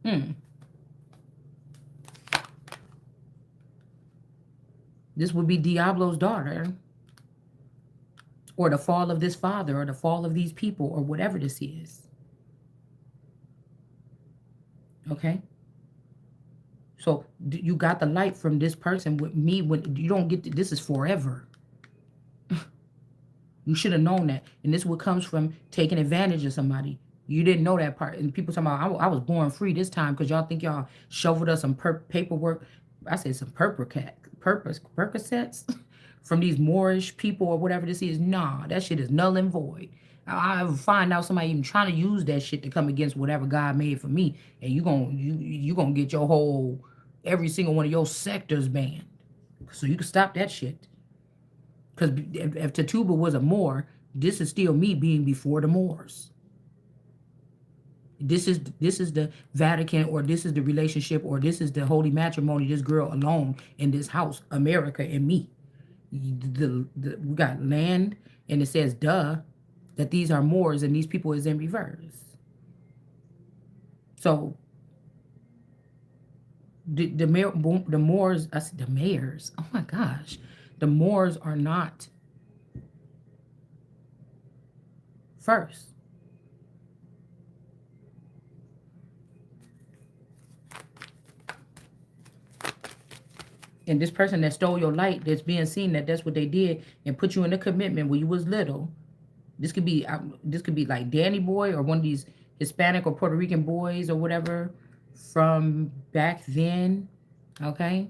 Hmm. This would be Diablo's daughter, or the fall of this father, or the fall of these people, or whatever this is. Okay? So you got the light from this person with me. When you don't get this is forever. You should have known that. And this what comes from taking advantage of somebody. You didn't know that part. And people talking about, I was born free this time because y'all think y'all shoveled us some paperwork. I said some Percocets from these Moorish people or whatever this is. Nah, that shit is null and void. I find out somebody even trying to use that shit to come against whatever God made for me, and you gonna get your whole, every single one of your sectors banned. So you can stop that shit. Because if Tatuba was a Moor, this is still me being before the Moors. This is the Vatican, or this is the relationship, or this is the holy matrimony. This girl alone in this house, America and me. We got land, and it says duh that these are Moors and these people is in reverse. So the Moors, I said the mayors. Oh my gosh, the Moors are not first. And this person that stole your light, that's being seen that's what they did and put you in a commitment when you was little. This could be like Danny Boy, or one of these Hispanic or Puerto Rican boys or whatever from back then. Okay.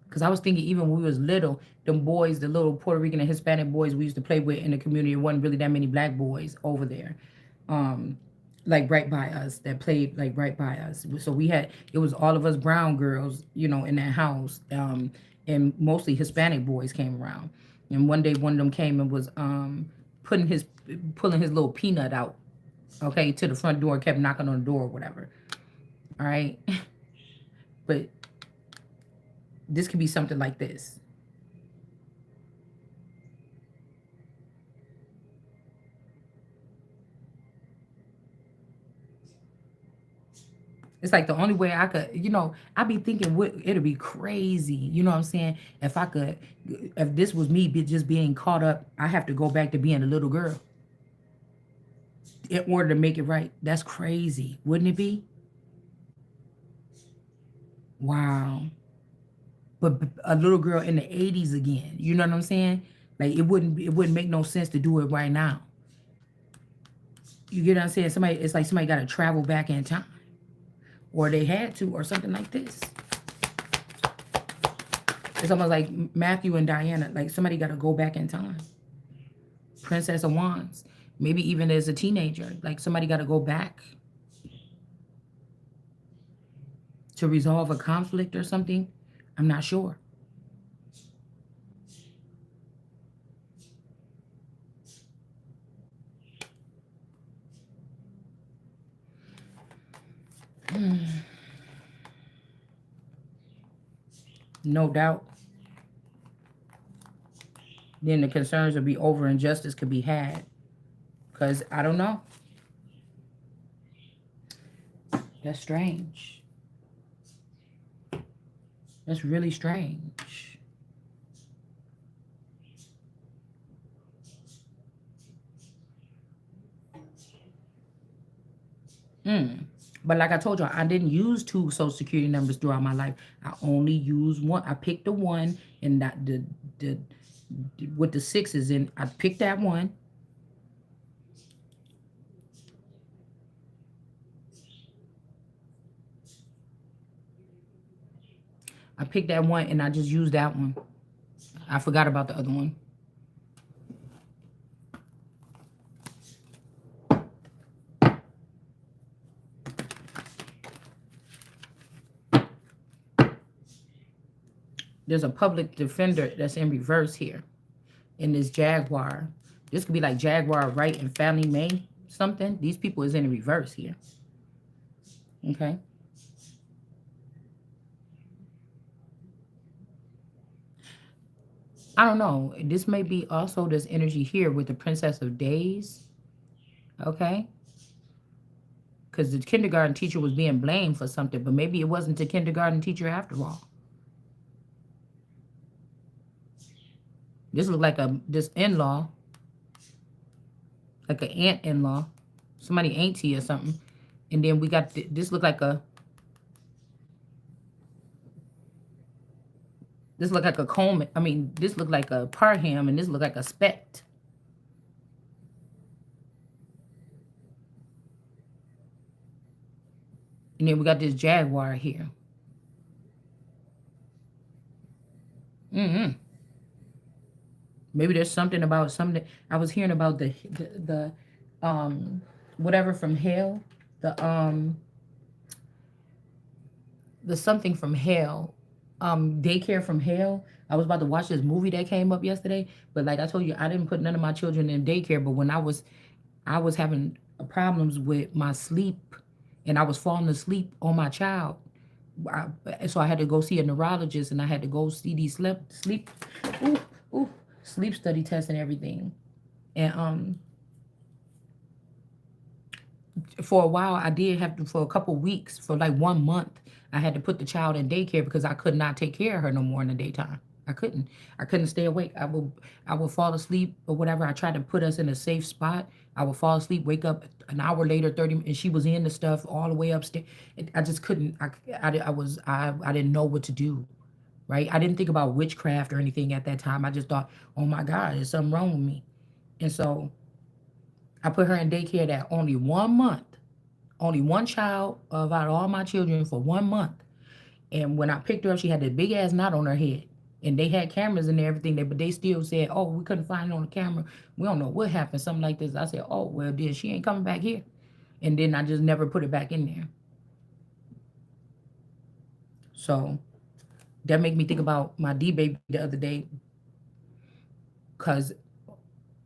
Because I was thinking, even when we was little, them boys, the little Puerto Rican and Hispanic boys we used to play with in the community, it wasn't really that many black boys over there. Um, like right by us, that played like right by us. So it was all of us brown girls, in that house. And mostly Hispanic boys came around. And one day one of them came and was pulling his little peanut out, okay, to the front door, kept knocking on the door or whatever. All right. But this could be something like this. It's like the only way I could, I be thinking it'd be crazy, you know what I'm saying? If this was me just being caught up, I have to go back to being a little girl in order to make it right. That's crazy, wouldn't it be? Wow. but a little girl in the 80s again. You know what I'm saying? Like it wouldn't make no sense to do it right now. You get what I'm saying? Somebody, it's like somebody got to travel back in time, or they had to, or something like this. It's almost like Matthew and Diana. Like somebody got to go back in time. Princess of Wands. Maybe even as a teenager, like somebody got to go back to resolve a conflict or something. I'm not sure. No doubt. Then the concerns will be over and justice could be had. Because I don't know. That's strange. That's really strange. But like I told you, I didn't use two social security numbers throughout my life. I only used one. I picked the one and that the with the sixes in. I picked that one. I picked that one and I just used that one. I forgot about the other one. There's a public defender that's in reverse here in this Jaguar. This could be like Jaguar Wright and Fannie Mae something. These people is in reverse here. Okay. I don't know. This may be also this energy here with the Princess of Days. Okay. Because the kindergarten teacher was being blamed for something, but maybe it wasn't the kindergarten teacher after all. This looked like this in-law, like an aunt-in-law, somebody auntie or something. And then we got this look like a Coleman. I mean, this looked like a Parham, and this looked like a Spect. And then we got this Jaguar here. Maybe there's something about something. I was hearing about the whatever from hell, the something from hell, daycare from hell. I was about to watch this movie that came up yesterday, but like I told you, I didn't put none of my children in daycare. But when I was having problems with my sleep, and I was falling asleep on my child. So I had to go see a neurologist, and I had to go see these ooh, ooh, sleep study tests and everything. And for a while, I did have to, for a couple weeks, for like 1 month, I had to put the child in daycare because I could not take care of her no more in the daytime. I couldn't. I couldn't stay awake. I would fall asleep or whatever. I tried to put us in a safe spot. I would fall asleep, wake up an hour later, 30, and she was in the stuff all the way upstairs. I just couldn't. I didn't know what to do. Right. I didn't think about witchcraft or anything at that time. I just thought, oh my God, there's something wrong with me. And so I put her in daycare that only 1 month, only one child about all my children for 1 month. And when I picked her up, she had this big ass knot on her head. And they had cameras and everything there, but they still said, oh, we couldn't find it on the camera. We don't know what happened, something like this. I said, oh, well, then she ain't coming back here. And then I just never put it back in there. So that made me think about my D baby the other day. Because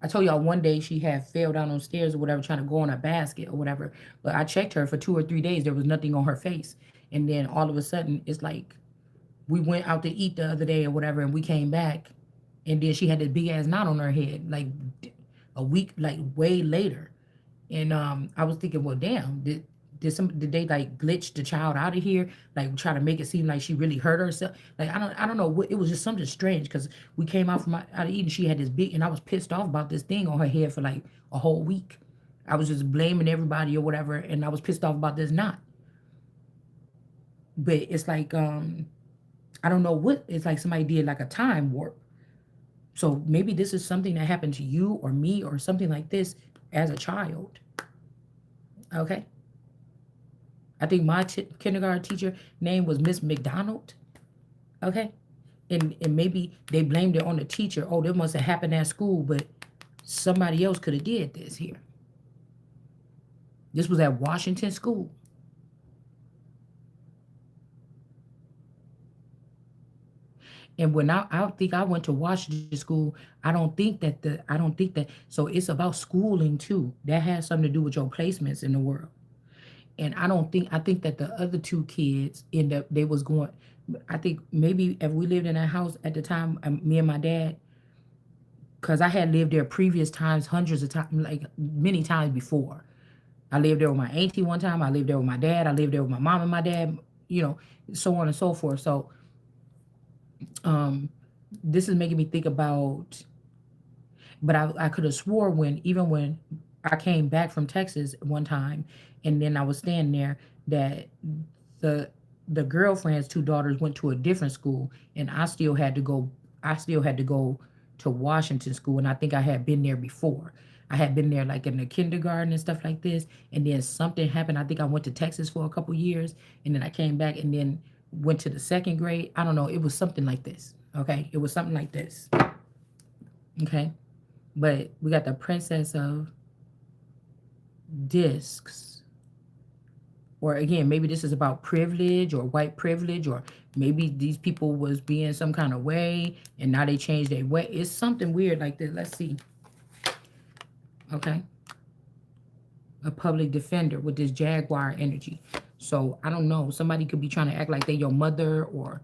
I told y'all one day she had fell down on stairs or whatever, trying to go on a basket or whatever. But I checked her for 2 or 3 days. There was nothing on her face. And then all of a sudden, it's like we went out to eat the other day or whatever, and we came back. And then she had this big ass knot on her head, like a week, like way later. And I was thinking, well, damn, did they like glitch the child out of here, like try to make it seem like she really hurt herself? Like I don't know what, it was just something strange because we came out from out of eating. She had this big, and I was pissed off about this thing on her head for like a whole week. I was just blaming everybody or whatever, and I was pissed off about this knot. But it's like I don't know what, it's like somebody did like a time warp. So maybe this is something that happened to you or me or something like this as a child. Okay. I think my kindergarten teacher name was Miss McDonald. Okay. And maybe they blamed it on the teacher. Oh, that must have happened at school, but somebody else could have did this here. This was at Washington School. And when I think I went to Washington School, I don't think that, so it's about schooling too. That has something to do with your placements in the world. And I think that the other two kids end up, they was going, I think maybe if we lived in that house at the time, me and my dad, because I had lived there previous times, hundreds of times, like many times before. I lived there with my auntie one time. I lived there with my dad. I lived there with my mom and my dad, you know, so on and so forth. So um, this is making me think about, but I could have swore when, even when I came back from Texas one time, and then I was standing there, that the the girlfriend's two daughters went to a different school, and I still had to go to Washington School, and I think I had been there before. I had been there like in the kindergarten and stuff like this, and then something happened. I think I went to Texas for a couple years, and then I came back, and then went to the second grade. I don't know. It was something like this. Okay, it was something like this. Okay, but we got the Princess of Discs. Or again, maybe this is about privilege or white privilege, or maybe these people was being some kind of way and now they changed their way. It's something weird like this. Let's see. Okay. A public defender with this Jaguar energy. So I don't know. Somebody could be trying to act like they your mother, or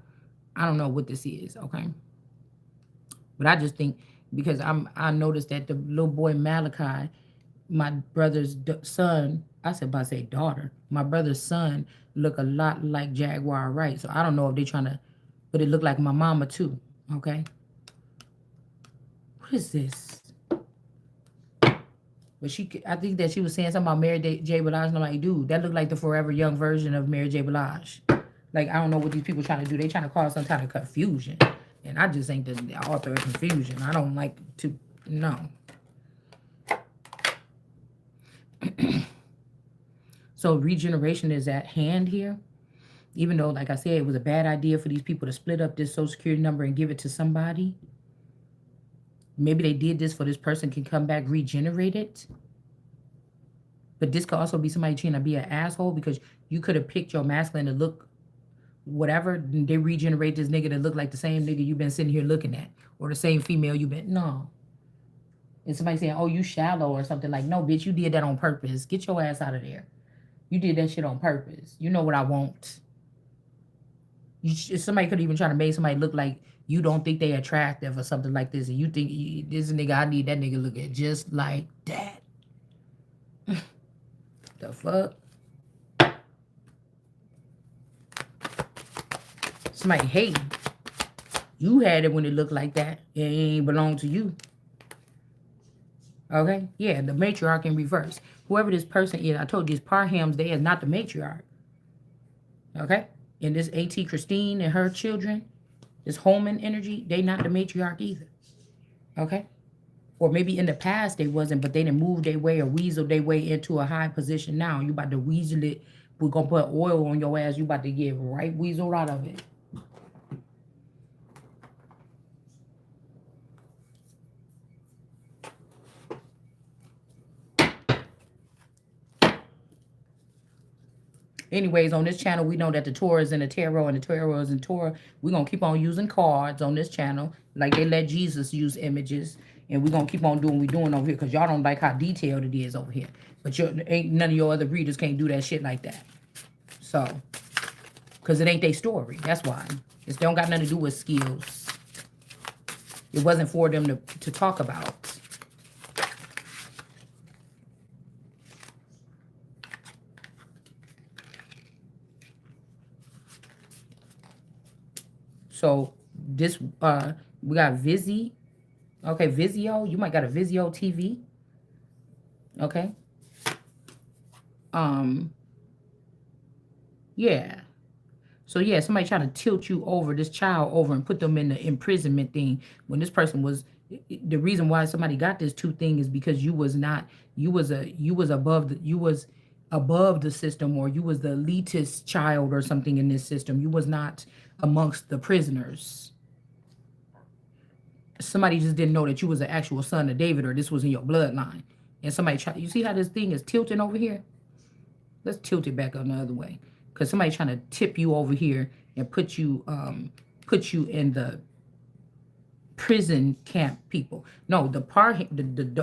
I don't know what this is. Okay. But I just think, because I noticed that the little boy Malachi, my brother's son, I said about to say daughter, my brother's son look a lot like Jaguar Wright. So I don't know if they're trying to, but it looked like my mama too. Okay. What is this? But I think that she was saying something about Mary J. Blige, and I'm like, dude, that looked like the Forever Young version of Mary J. Blige. Like, I don't know what these people trying to do. They trying to cause some kind of confusion. And I just ain't the author of confusion. I don't like to, no. So regeneration is at hand here. Even though, like I said, it was a bad idea for these people to split up this social security number and give it to somebody. Maybe they did this for this person can come back regenerated. But this could also be somebody trying to be an asshole, because you could have picked your masculine to look whatever. They regenerate this nigga to look like the same nigga you've been sitting here looking at, or the same female you've been. No. And somebody saying, oh, you shallow or something. Like, no, bitch, you did that on purpose. Get your ass out of there. You did that shit on purpose. You know what I want. Somebody could even try to make somebody look like you don't think they attractive or something like this, and you think this nigga, I need that nigga looking just like that. The fuck? Somebody hating. You had it when it looked like that. It ain't belong to you. Okay? Yeah, the matriarch in reverse. Whoever this person is, I told you, this Parham's there is not the matriarch. Okay? And this AT Christine and her children, this Holman energy, they not the matriarch either. Okay? Or maybe in the past they wasn't, but they didn't move their way or weasel their way into a high position now. You about to weasel it. We're going to put oil on your ass. You about to get right weasel out of it. Anyways, on this channel, we know that the Torah is in the tarot and the tarot is in Torah. We're going to keep on using cards on this channel like they let Jesus use images. And we're going to keep on doing what we're doing over here, because y'all don't like how detailed it is over here. But ain't none of your other readers can't do that shit like that. So, because it ain't their story. That's why. It don't got nothing to do with skills. It wasn't for them to talk about. So this we got Vizzy. Okay, Vizio. You might got a Vizio TV. Okay. Yeah. So yeah, somebody trying to tilt you over, this child over, and put them in the imprisonment thing. When this person was, the reason why somebody got this two thing is because you was not, you was above the, you was above the system, or you was the elitist child or something in this system. You was not amongst the prisoners. Somebody just didn't know that you was an actual son of David, or this was in your bloodline. And somebody try, you see how this thing is tilting over here? Let's tilt it back on the other way, because somebody trying to tip you over here and put you in the prison camp people. No,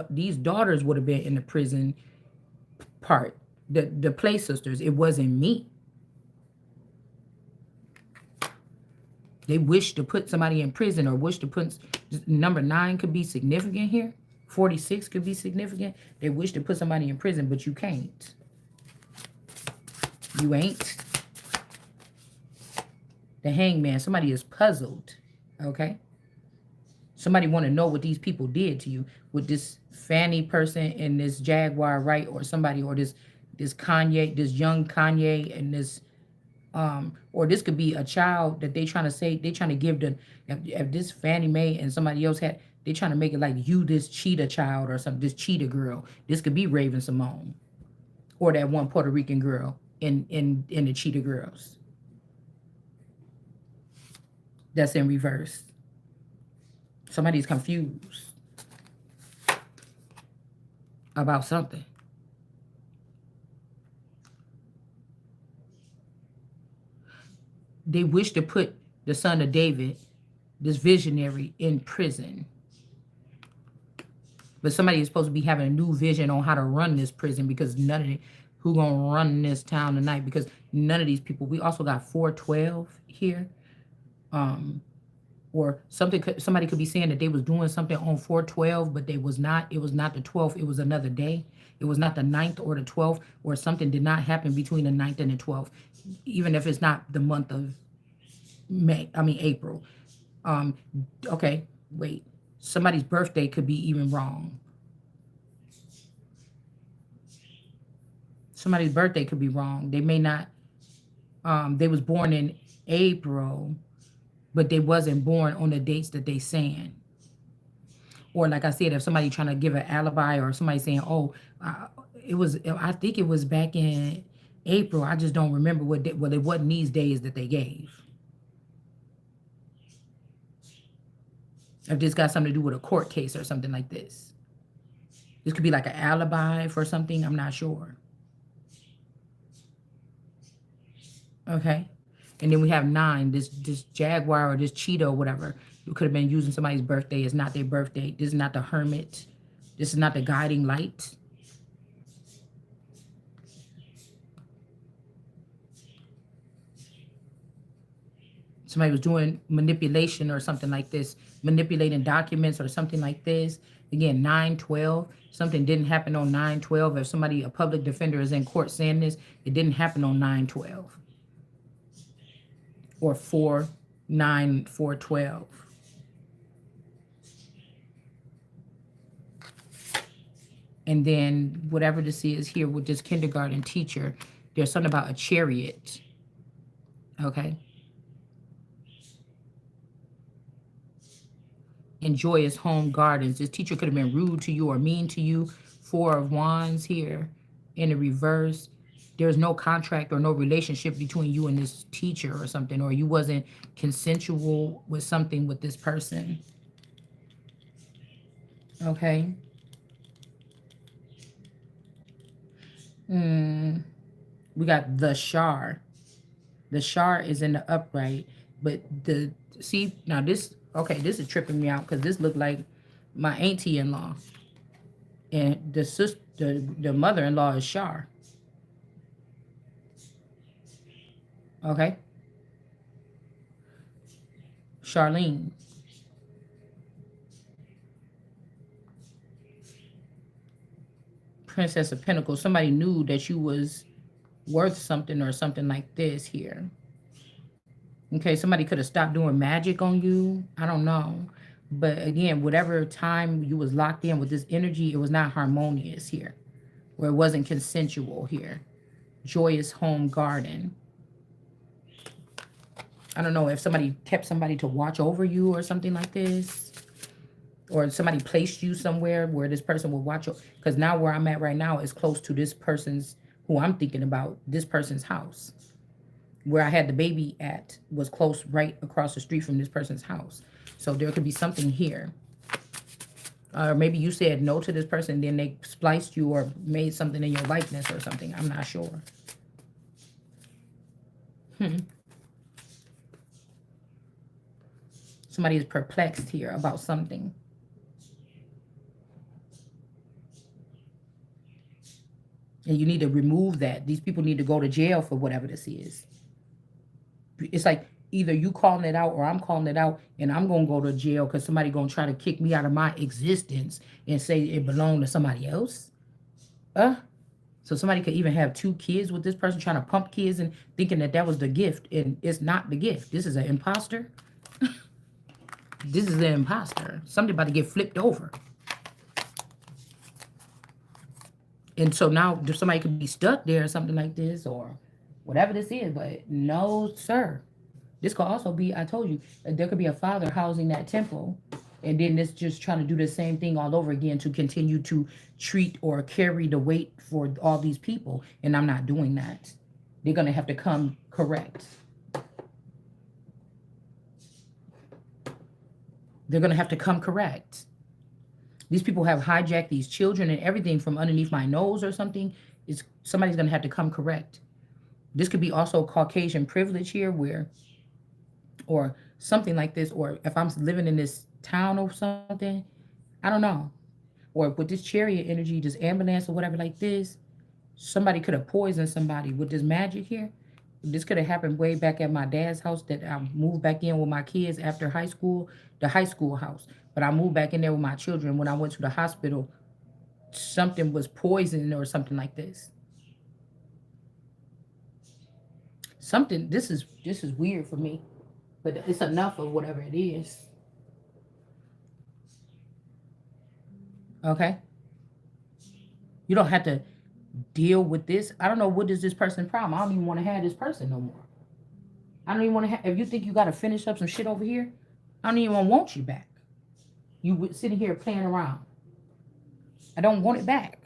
these daughters would have been in the prison part. The play sisters. It wasn't me. They wish to put somebody in prison, or wish to put, number 9 could be significant here. 46 could be significant. They wish to put somebody in prison, but you can't. You ain't. The Hangman. Somebody is puzzled. Okay. Somebody want to know what these people did to you with this Fanny person and this Jaguar, right? Or somebody, or this Kanye, this young Kanye, and this or this could be a child that they trying to say, they trying to give the, if this Fannie Mae and somebody else had, they trying to make it like you, this cheetah child or something, this cheetah girl. This could be Raven Simone, or that one Puerto Rican girl in the Cheetah Girls. That's in reverse. Somebody's confused about something. They wish to put the son of David, this visionary, in prison. But somebody is supposed to be having a new vision on how to run this prison, because none of who gonna run this town tonight, because none of these people. We also got 412 here. Or something, somebody could be saying that they was doing something on 412, but they was not. It was not the 12th. It was another day. It was not the 9th or the 12th, or something did not happen between the 9th and the 12th, even if it's not the month of April. Okay, wait. Somebody's birthday could be even wrong. Somebody's birthday could be wrong. They may not, they was born in April, but they wasn't born on the dates that they saying. Or like I said, if somebody trying to give an alibi, or somebody saying, oh, I think it was back in April. I just don't remember what day. Well, it wasn't these days that they gave. If this got something to do with a court case or something like this. This could be like an alibi for something. I'm not sure. Okay. And then we have 9, this Jaguar or this cheetah or whatever. You could have been using somebody's birthday. It's not their birthday. This is not the Hermit. This is not the Guiding Light. Somebody was doing manipulation or something like this, manipulating documents or something like this. Again, 9/12. Something didn't happen on 9/12. If somebody, a public defender, is in court saying this, it didn't happen on 9/12. Or 4/9/4/12. And then whatever this is here with this kindergarten teacher, there's something about a chariot. Okay. In joyous home gardens. This teacher could have been rude to you or mean to you. 4 of Wands here in the reverse. There's no contract or no relationship between you and this teacher or something, or you wasn't consensual with something with this person. Okay. We got the Shar. The Shar is in the upright, but see, now this, okay, this is tripping me out, because this looked like my auntie-in-law. And the mother-in-law is Shar. Okay. Charlene. Princess of Pentacles. Somebody knew that you was worth something or something like this here. Okay, somebody could have stopped doing magic on you. I don't know. But again, whatever time you was locked in with this energy, it was not harmonious here. Or it wasn't consensual here. Joyous home garden. I don't know if somebody kept somebody to watch over you or something like this. Or somebody placed you somewhere where this person will watch you. Because now where I'm at right now is close to this person's, who I'm thinking about, this person's house. Where I had the baby at was close right across the street from this person's house. So there could be something here. Or maybe you said no to this person, then they spliced you or made something in your likeness or something. I'm not sure. Somebody is perplexed here about something. And you need to remove that. These people need to go to jail for whatever this is. It's like either you calling it out or I'm calling it out, and I'm going to go to jail because somebody going to try to kick me out of my existence and say it belonged to somebody else. So somebody could even have 2 kids with this person, trying to pump kids and thinking that that was the gift, and it's not the gift. This is an imposter. This is an imposter. Somebody about to get flipped over. And so now somebody could be stuck there or something like this or whatever this is. But no, sir. This could also be, I told you, there could be a father housing that temple. And then this just trying to do the same thing all over again to continue to treat or carry the weight for all these people. And I'm not doing that. They're going to have to come correct. They're going to have to come correct. These people have hijacked these children and everything from underneath my nose or something. Somebody's going to have to come correct. This could be also Caucasian privilege here where, or something like this, or if I'm living in this town or something, I don't know. Or with this chariot energy, this ambulance or whatever like this, somebody could have poisoned somebody with this magic here. This could have happened way back at my dad's house that I moved back in with my kids after high school, the high school house. But I moved back in there with my children. When I went to the hospital, something was poisoned or something like this. Something, this is weird for me. But it's enough of whatever it is. Okay? You don't have to deal with this. I don't know what is this person's problem. I don't even want to have this person no more. I don't even want to have, if you think you got to finish up some shit over here, I don't even want you back. You sitting here playing around. I don't want it back.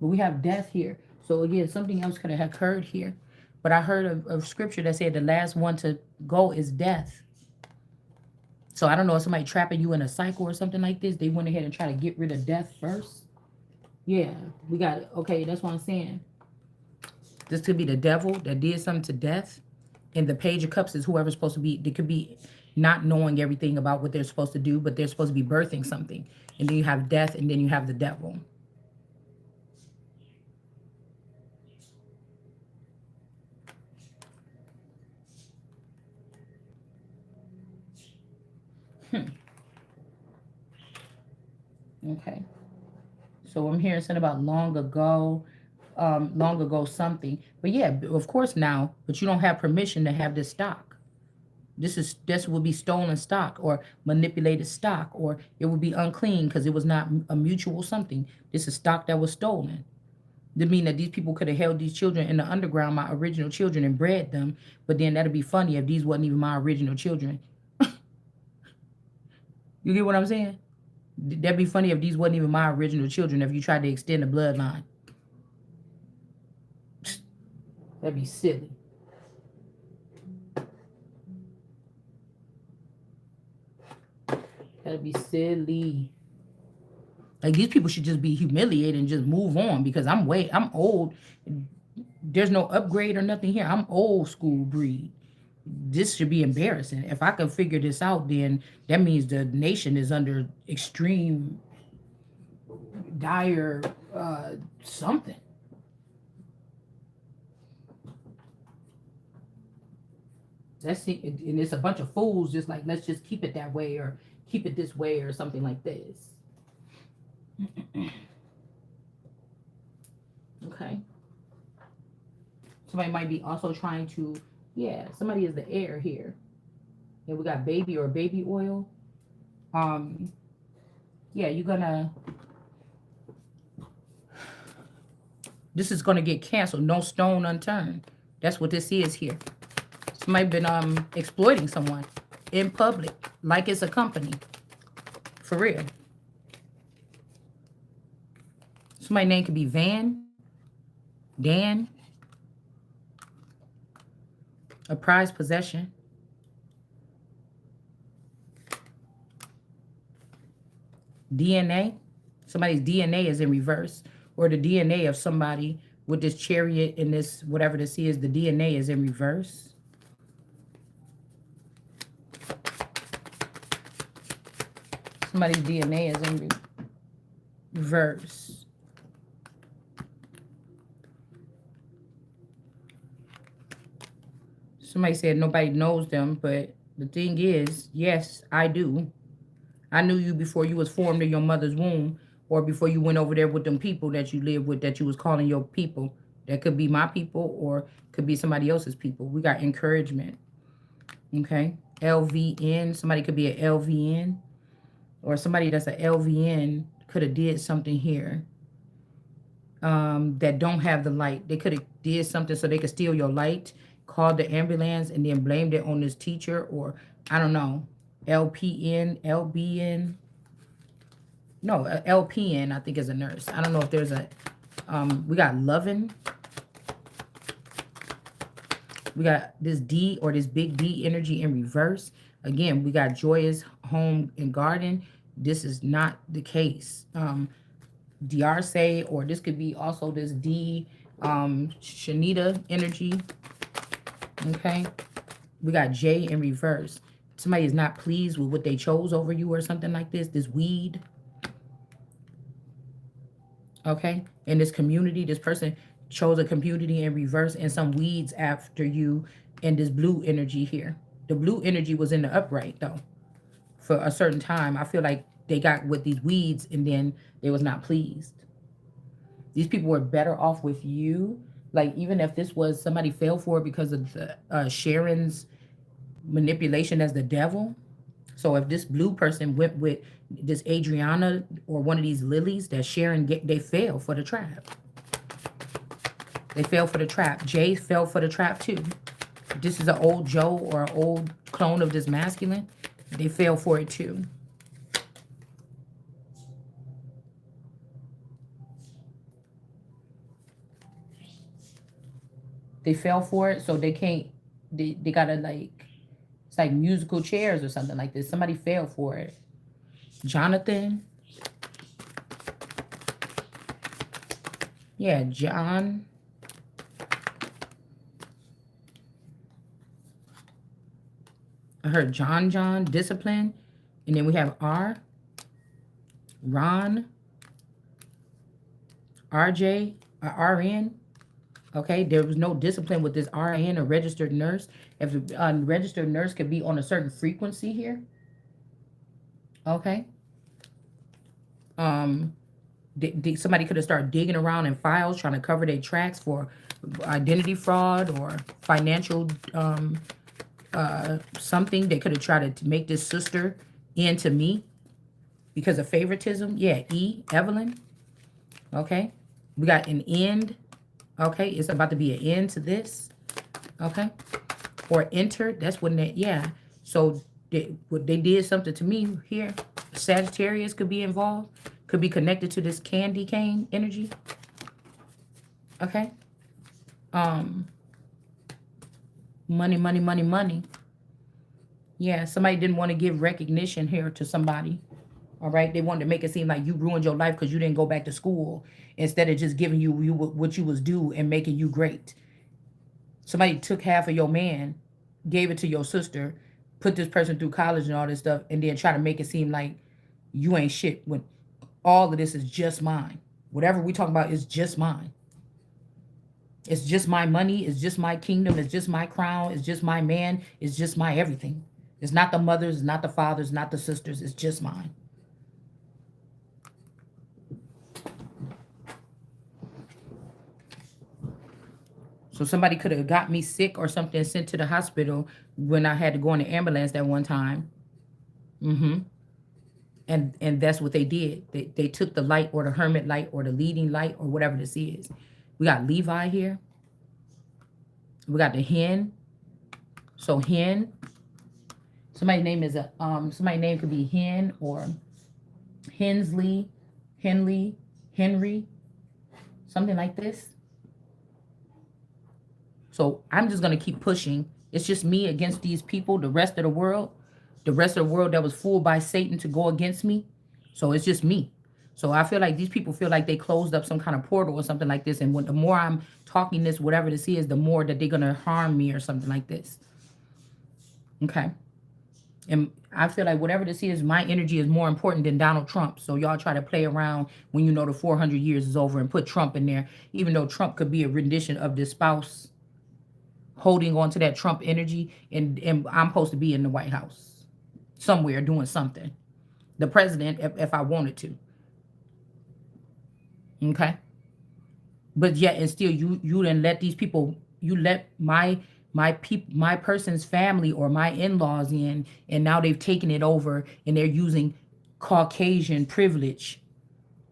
But we have death here. So again, something else could have occurred here. But I heard of scripture that said the last one to go is death. So I don't know if somebody trapping you in a cycle or something like this. They went ahead and tried to get rid of death first. Yeah, we got it. Okay, that's what I'm saying. This could be the devil that did something to death. And the Page of Cups is whoever's supposed to be, they could be not knowing everything about what they're supposed to do, but they're supposed to be birthing something. And then you have death, and then you have the devil. Okay. So I'm hearing something about long ago something. But yeah, of course now, but you don't have permission to have this stock. This will be stolen stock or manipulated stock, or it will be unclean because it was not a mutual something. This is stock that was stolen. That mean that these people could have held these children in the underground, my original children, and bred them. But then that'd be funny if these wasn't even my original children. You get what I'm saying? That'd be funny if these wasn't even my original children, if you tried to extend the bloodline. That'd be silly. That'd be silly. Like, these people should just be humiliated and just move on because I'm old. There's no upgrade or nothing here. I'm old school breed. This should be embarrassing. If I can figure this out, then that means the nation is under extreme, dire something. That's it, and it's a bunch of fools just like, let's just keep it that way or keep it this way or something like this. Okay. Somebody might be also trying to, yeah, somebody is the heir here. Yeah, we got baby or baby oil. Yeah, you're gonna, this is gonna get canceled. No stone unturned. That's what this is here. Somebody been exploiting someone in public, like it's a company. For real. Somebody's name could be Van, Dan, a prized possession. DNA. Somebody's DNA is in reverse. Or the DNA of somebody with this chariot and this, whatever this is, the DNA is in reverse. Somebody's DNA is in reverse. Somebody said nobody knows them, but the thing is, yes, I do. I knew you before you was formed in your mother's womb, or before you went over there with them people that you live with, that you was calling your people. That could be my people or could be somebody else's people. We got encouragement. Okay. LVN. Somebody could be an LVN, or somebody that's an LVN could have did something here that don't have the light. They could have did something so they could steal your light, called the ambulance, and then blamed it on this teacher, or I don't know. LPN, LBN. No, LPN, I think, is a nurse. I don't know if there's a, we got loving. We got this D or this big D energy in reverse. Again, we got joyous home and garden. This is not the case. Diarse, or this could be also this D, Shanita energy. Okay. We got J in reverse. Somebody is not pleased with what they chose over you or something like this. This weed. Okay. In this community, this person chose a community in reverse and some weeds after you, and this blue energy here. The blue energy was in the upright though for a certain time. I feel like they got with these weeds and then they was not pleased. These people were better off with you. Like, even if this was somebody fell for it because of the Sharon's manipulation as the devil. So if this blue person went with this Adriana or one of these lilies that Sharon get, they fell for the trap. They fell for the trap. Jay fell for the trap too. This is an old Joe or an old clone of this masculine. They fell for it too. They fell for it, so they can't, they gotta like, it's like musical chairs or something like this. Somebody fell for it. Jonathan. Yeah, John. I heard John, discipline. And then we have R. Ron. RJ, RN. Okay, there was no discipline with this RN, a registered nurse. If a registered nurse could be on a certain frequency here. Okay. Somebody could have started digging around in files trying to cover their tracks for identity fraud or financial something. They could have tried to make this sister into me because of favoritism. Yeah, E, Evelyn. Okay. We got an end. Okay, it's about to be an end to this. Okay. Or enter. That's when they, yeah. So they did something to me here. Sagittarius could be involved. Could be connected to this candy cane energy. Okay. Money. Yeah, somebody didn't want to give recognition here to somebody. All right. They wanted to make it seem like you ruined your life because you didn't go back to school instead of just giving you what you was due and making you great. Somebody took half of your man, gave it to your sister, put this person through college and all this stuff, and then try to make it seem like you ain't shit when all of this is just mine. Whatever we talk about is just mine. It's just my money. It's just my kingdom. It's just my crown. It's just my man. It's just my everything. It's not the mothers, it's not the fathers, not the sisters. It's just mine. So somebody could have got me sick or something, sent to the hospital when I had to go in the ambulance that one time. And that's what they did. They took the light or the hermit light or the leading light or whatever this is. We got Levi here. We got the hen. So hen. Somebody's name is a somebody's name could be Hen or Hensley, Henley, Henry, something like this. So I'm just gonna keep pushing. It's just me against these people, the rest of the world that was fooled by Satan to go against me. So it's just me. So I feel like these people feel like they closed up some kind of portal or something like this. And when the more I'm talking this, whatever this is, the more that they're gonna harm me or something like this. Okay. And I feel like whatever this is, my energy is more important than Donald Trump. So y'all try to play around when you know the 400 years is over and put Trump in there, even though Trump could be a rendition of this spouse holding on to that Trump energy. And I'm supposed to be in the White House somewhere doing something. The president, if I wanted to. Okay. But yet and still you didn't let these people, you let my person's family or my in-laws in, and now they've taken it over and they're using Caucasian privilege.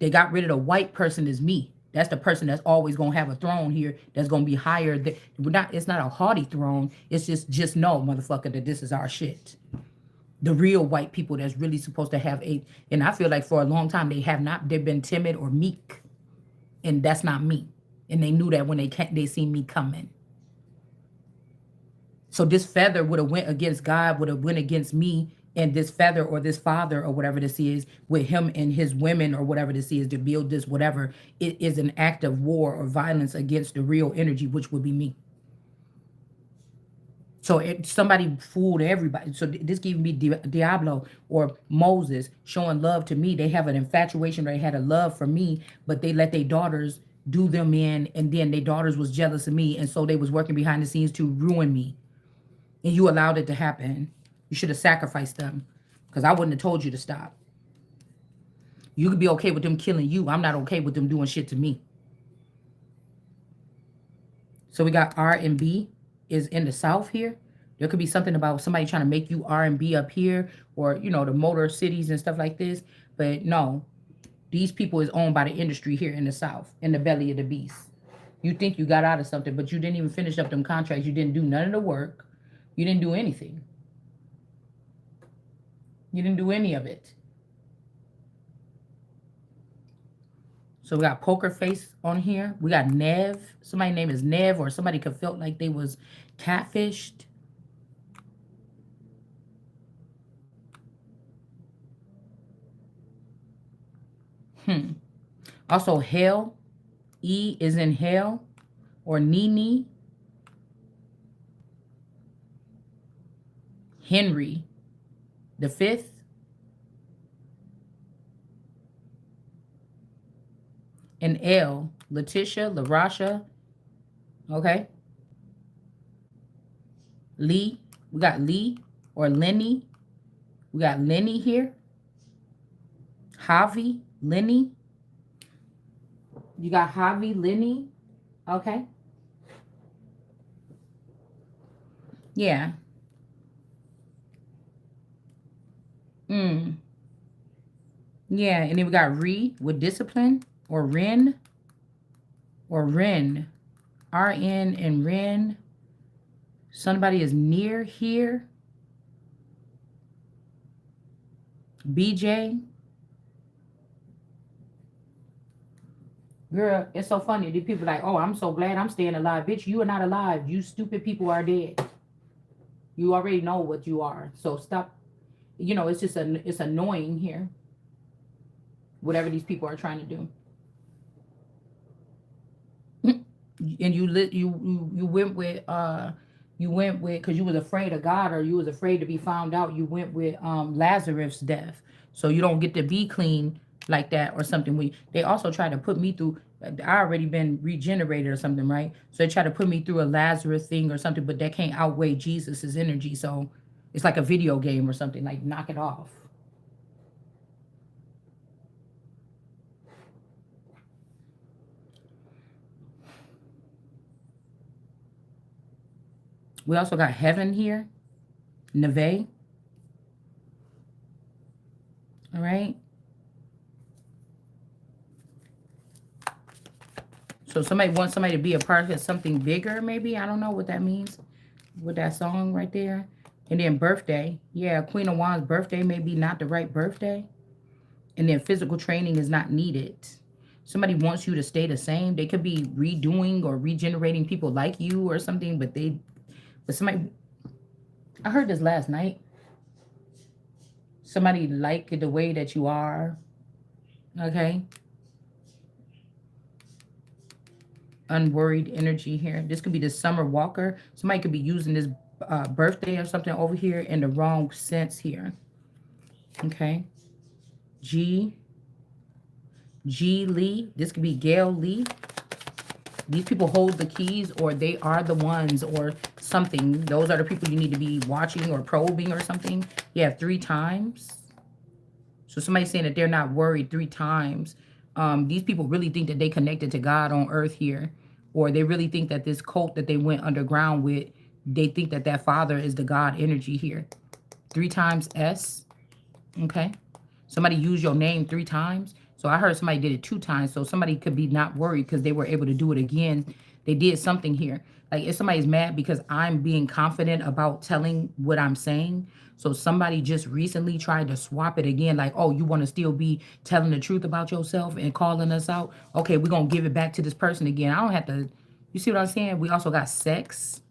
They got rid of the white person as me. That's the person that's always gonna have a throne here, that's gonna be higher. It's not a haughty throne. It's just know, motherfucker, that this is our shit. The real white people that's really supposed to have and I feel like for a long time they have not. They've been timid or meek, and that's not me. And they knew that when they seen me coming. So this feather would have went against God, would have went against me, and this feather or this father or whatever this is with him and his women or whatever this is to build this whatever. It is an act of war or violence against the real energy, which would be me. So somebody fooled everybody. So this gave me Diablo or Moses showing love to me. They have an infatuation, or they had a love for me, but they let their daughters do them in, and then their daughters was jealous of me, and so they was working behind the scenes to ruin me. And you allowed it to happen. You should have sacrificed them, because I wouldn't have told you to stop. You could be okay with them killing you. I'm not okay with them doing shit to me. So we got R and B is in the South here. There could be something about somebody trying to make you R&B up here, or, you know, the motor cities and stuff like this. But no, these people is owned by the industry here in the South, in the belly of the beast. You think you got out of something, but you didn't even finish up them contracts. You didn't do none of the work. You didn't do anything. You didn't do any of it. So we got poker face on here. We got Nev. Somebody's name is Nev, or somebody could felt like they was catfished. Also hell. E is in hell, or Nini. Henry the fifth. And L, Letitia, LaRasha. Okay. Lee. We got Lee or Lenny. We got Lenny here. Javi, Lenny. You got Javi, Lenny. Okay. Yeah. Yeah, and then we got Re with discipline, or Ren, or Ren. RN and Ren. Somebody is near here. BJ. Girl, it's so funny. The people like, oh, I'm so glad I'm staying alive. Bitch, you are not alive. You stupid people are dead. You already know what you are. So stop. You know, it's just it's annoying here. Whatever these people are trying to do. And you went with because you was afraid of God, or you was afraid to be found out. You went with Lazarus' death, so you don't get to be clean like that or something. They also try to put me through. I already been regenerated or something, right? So they try to put me through a Lazarus thing or something, but that can't outweigh Jesus's energy. So it's like a video game or something. Like, knock it off. We also got heaven here. Neve. All right. So somebody wants somebody to be a part of something bigger, maybe. I don't know what that means. with that song right there. And then birthday. Yeah, Queen of Wands birthday may be not the right birthday. And then physical training is not needed. Somebody wants you to stay the same. They could be redoing or regenerating people like you or something, but somebody, I heard this last night. Somebody like the way that you are. Okay. Unworried energy here. This could be the summer walker. Somebody could be using this birthday or something over here in the wrong sense here. Okay. G Lee. This could be Gail Lee. These people hold the keys, or they are the ones, or something. Those are the people you need to be watching or probing or something. You have 3 times. So somebody's saying that they're not worried 3 times. These people really think that they connected to God on earth here. Or they really think that this cult that they went underground with, they think that that father is the God energy here. 3 times S. Okay. Somebody used your name 3 times. So I heard somebody did it 2 times. So somebody could be not worried because they were able to do it again. They did something here. Like if somebody's mad because I'm being confident about telling what I'm saying. So somebody just recently tried to swap it again. Like, oh, you want to still be telling the truth about yourself and calling us out? Okay, we're going to give it back to this person again. I don't have to. You see what I'm saying? We also got sex.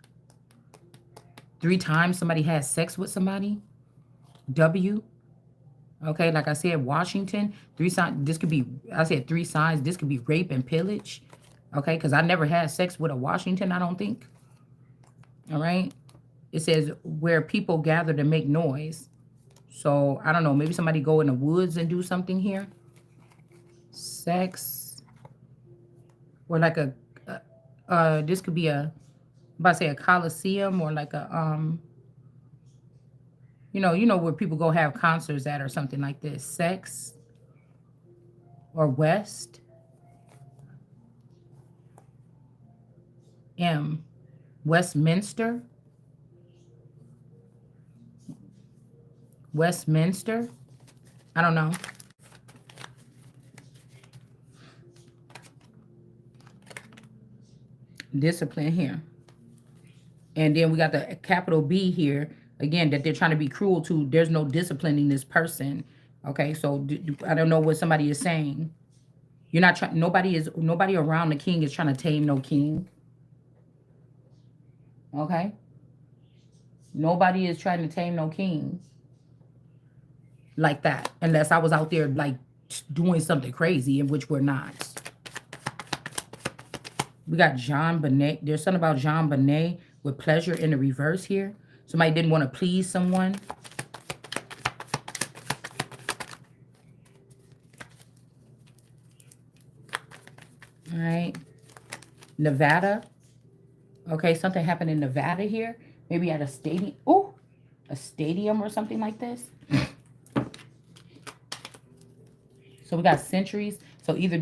3 times somebody had sex with somebody. W. Okay, like I said, Washington, 3 signs. This could be, I said 3 signs. This could be rape and pillage. Okay, because I never had sex with a Washington, I don't think. All right. It says where people gather to make noise. So, I don't know. Maybe somebody go in the woods and do something here. Sex. Or like this could be I'm about to say a coliseum or like a, you know where people go have concerts at or something like this. Sex or West. M. Westminster. Westminster. I don't know. Discipline here. And then we got the capital B here. Again, that they're trying to be cruel to. There's no disciplining this person. Okay, so I don't know what somebody is saying. You're not trying. Nobody around the king is trying to tame no king. Okay. Nobody is trying to tame no king like that, unless I was out there like doing something crazy, in which we're not. We got John Bonet. There's something about John Bonet with pleasure in the reverse here. Somebody didn't want to please someone. All right. Nevada. Okay, something happened in Nevada here. Maybe at a stadium. Oh, a stadium or something like this. So we got centuries. So either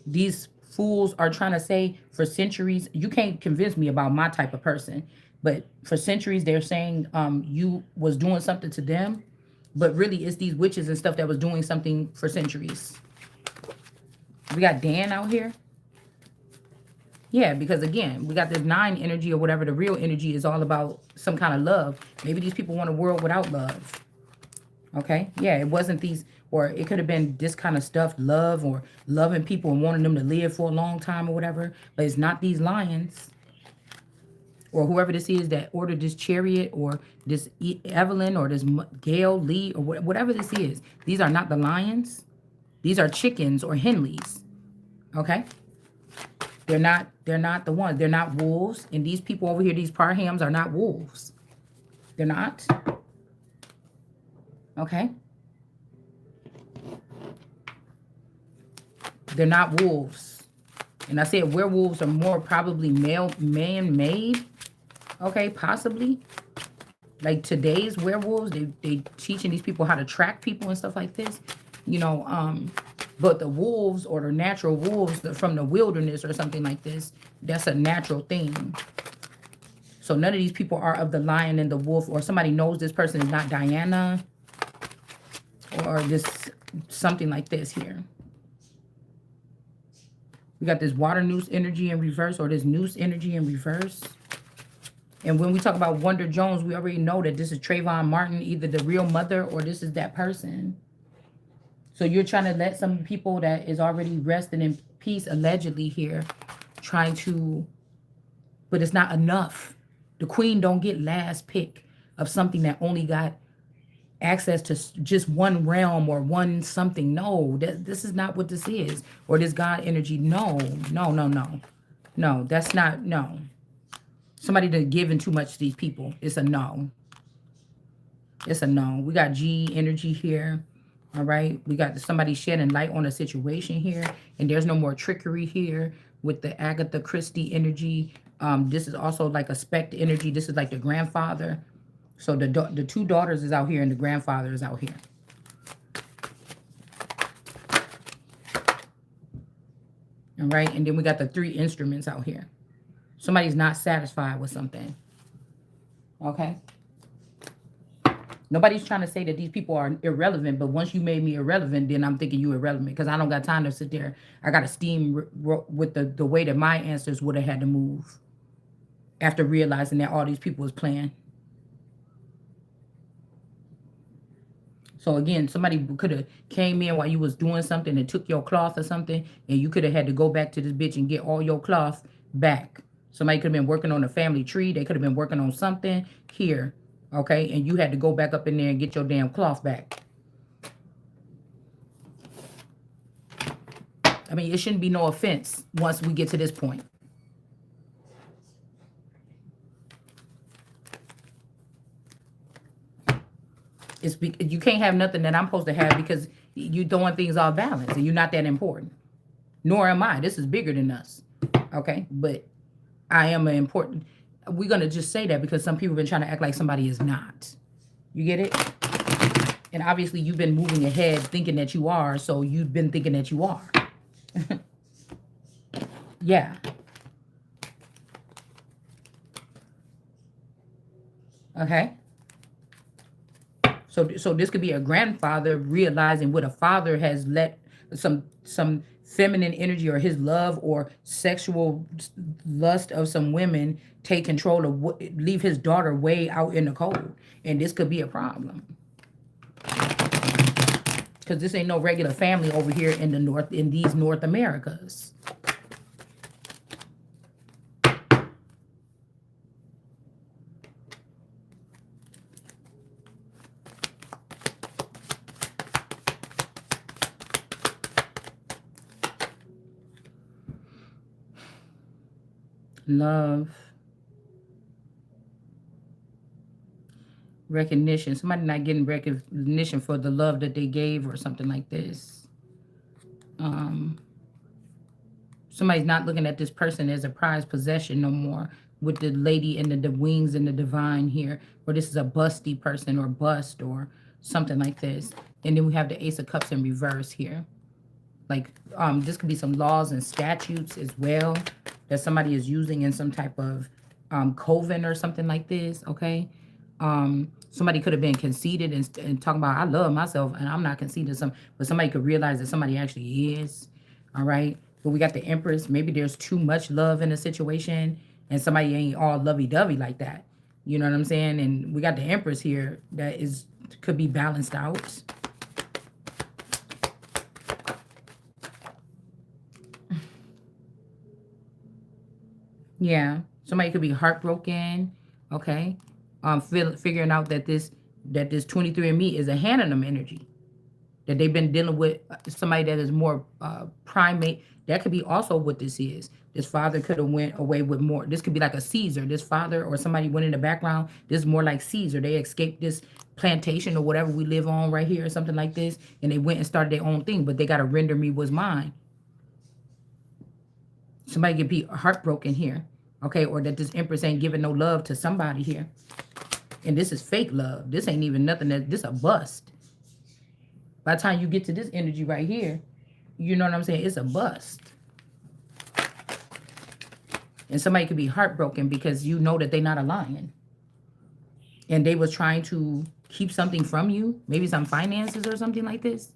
these fools are trying to say for centuries, you can't convince me about my type of person. But for centuries, they're saying you was doing something to them. But really, it's these witches and stuff that was doing something for centuries. We got Dan out here. Yeah, because again, we got this 9 energy or whatever. The real energy is all about some kind of love. Maybe these people want a world without love. Okay? Yeah, it wasn't these, or it could have been this kind of stuff, love or loving people and wanting them to live for a long time or whatever. But it's not these lions or whoever this is that ordered this chariot or this Evelyn or this Gail Lee or whatever this is. These are not the lions. These are chickens or Henleys. Okay? They're not the ones. They're not wolves. And these people over here, these parhams, are not wolves. They're not. Okay? They're not wolves. And I said werewolves are more probably man-made. Okay, possibly. Like today's werewolves, they teaching these people how to track people and stuff like this. You know, but the wolves or the natural wolves from the wilderness or something like this, that's a natural thing. So none of these people are of the lion and the wolf, or somebody knows this person is not Diana or this something like this here. We got this water noose energy in reverse or this noose energy in reverse. And when we talk about Wonder Jones, we already know that this is Trayvon Martin, either the real mother or this is that person. So you're trying to let some people that is already resting in peace, allegedly here, trying to, but it's not enough. The queen don't get last pick of something that only got access to just one realm or one something. No, this is not what this is. Or this God energy. No, no, no, no. No, that's not, no. Somebody that giving too much to these people. It's a no. It's a no. We got G energy here. All right. We got somebody shedding light on a situation here. And there's no more trickery here with the Agatha Christie energy. This is also like a spect energy. This is like the grandfather. So the two daughters is out here and the grandfather is out here. All right. And then we got the three instruments out here. Somebody's not satisfied with something. Okay. Nobody's trying to say that these people are irrelevant, but once you made me irrelevant, then I'm thinking you irrelevant because I don't got time to sit there. I got to steam with the way that my answers would have had to move after realizing that all these people was playing. So again, somebody could have came in while you was doing something and took your cloth or something, and you could have had to go back to this bitch and get all your cloth back. Somebody could have been working on a family tree. They could have been working on something here. Okay, and you had to go back up in there and get your damn cloth back. I mean, it shouldn't be no offense once we get to this point. You can't have nothing that I'm supposed to have because you throwing things off balance and you're not that important. Nor am I. This is bigger than us. Okay, but I am an important. We're going to just say that because some people have been trying to act like somebody is not. You get it? And obviously you've been moving ahead thinking that you are, so you've been thinking that you are. Yeah. Okay. So this could be a grandfather realizing what a father has let some feminine energy or his love or sexual lust of some women take control of leave his daughter way out in the cold. And this could be a problem. Because this ain't no regular family over here in the North, in these North Americas. Love. Recognition. Somebody not getting recognition for the love that they gave or something like this. Somebody's not looking at this person as a prized possession no more with the lady and the wings and the divine here. Or this is a busty person or bust or something like this. And then we have the Ace of Cups in reverse here. Like, this could be some laws and statutes as well that somebody is using in some type of coven or something like this, okay? Somebody could have been conceited and talking about, I love myself and I'm not conceited. But somebody could realize that somebody actually is, all right? But we got the Empress. Maybe there's too much love in a situation and somebody ain't all lovey-dovey like that. You know what I'm saying? And we got the Empress here that could be balanced out. Yeah, somebody could be heartbroken, okay? Figuring out that this 23andMe is a Hannah energy. That they've been dealing with somebody that is more primate. That could be also what this is. This father could have went away with more. This could be like a Caesar. This father or somebody went in the background. This is more like Caesar. They escaped this plantation or whatever we live on right here or something like this. And they went and started their own thing. But they got to render me what's mine. Somebody could be heartbroken here. Okay, or that this Empress ain't giving no love to somebody here. And this is fake love. This ain't even nothing. This a bust. By the time you get to this energy right here, you know what I'm saying? It's a bust. And somebody could be heartbroken because you know that they're not aligned. And they was trying to keep something from you. Maybe some finances or something like this.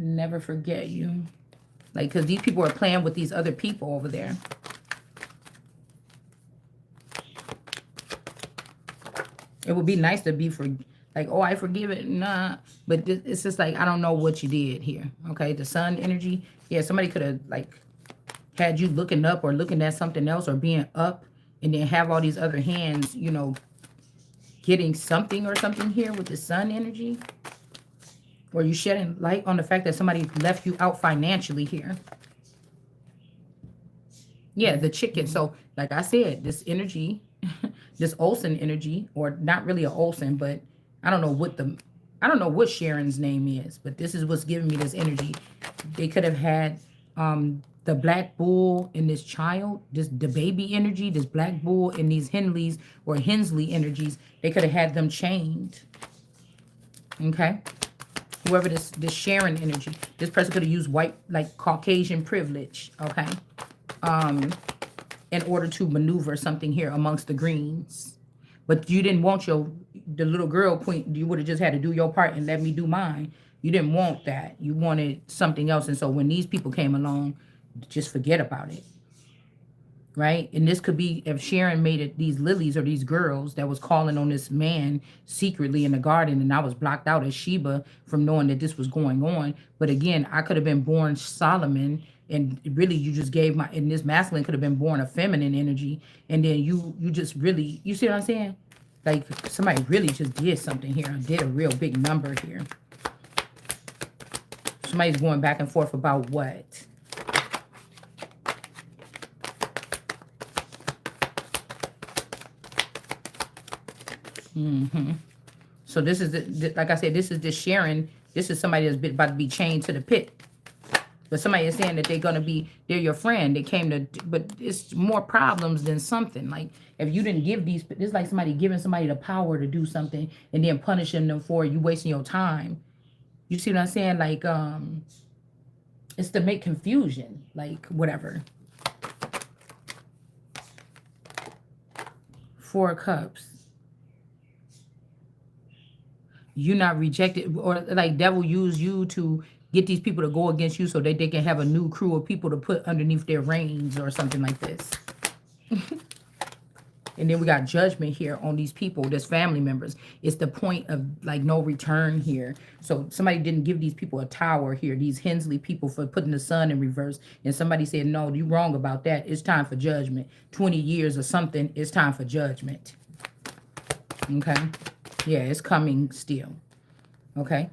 Never forget you. Like, because these people are playing with these other people over there. It would be nice to be like, oh, I forgive it. Nah. But it's just like, I don't know what you did here. Okay. The sun energy. Yeah, somebody could have, like, had you looking up or looking at something else or being up and then have all these other hands, you know, getting something or something here with the sun energy. Or you shedding light on the fact that somebody left you out financially here. Yeah, the chicken. So, like I said, this energy, this Olsen energy, or not really a Olsen, but I don't know what Sharon's name is, but this is what's giving me this energy. They could have had the black bull in this child, the baby energy, this black bull and these Henleys or Hensley energies. They could have had them chained. Okay. Whoever this Sharon energy, this person could have used white, like Caucasian privilege, okay, in order to maneuver something here amongst the greens. But you didn't want the little girl queen. You would have just had to do your part and let me do mine. You didn't want that. You wanted something else. And so when these people came along, just forget about it. Right? And this could be if Sharon made it these lilies or these girls that was calling on this man secretly in the garden, and I was blocked out as Sheba from knowing that this was going on. But again, I could have been born Solomon, and really you just gave and this masculine could have been born a feminine energy, and then you just really, you see what I'm saying? Like somebody really just did something here, did a real big number here. Somebody's going back and forth about what? So this is like I said, this is the Sharon. This is somebody that's about to be chained to the pit. But somebody is saying that they're your friend. They came to, but it's more problems than something. Like if you didn't give it's like somebody giving somebody the power to do something and then punishing them for you wasting your time. You see what I'm saying? Like it's to make confusion, like whatever. 4 of Cups. You not rejected, or like devil use you to get these people to go against you so that they can have a new crew of people to put underneath their reins or something like this. And then we got judgment here on these people, this family members. It's the point of like no return here. So somebody didn't give these people a tower here, these Hensley people, for putting the sun in reverse. And somebody said, no, you're wrong about that. It's time for judgment. 20 years or something, it's time for judgment. Okay. Yeah, it's coming still. Okay.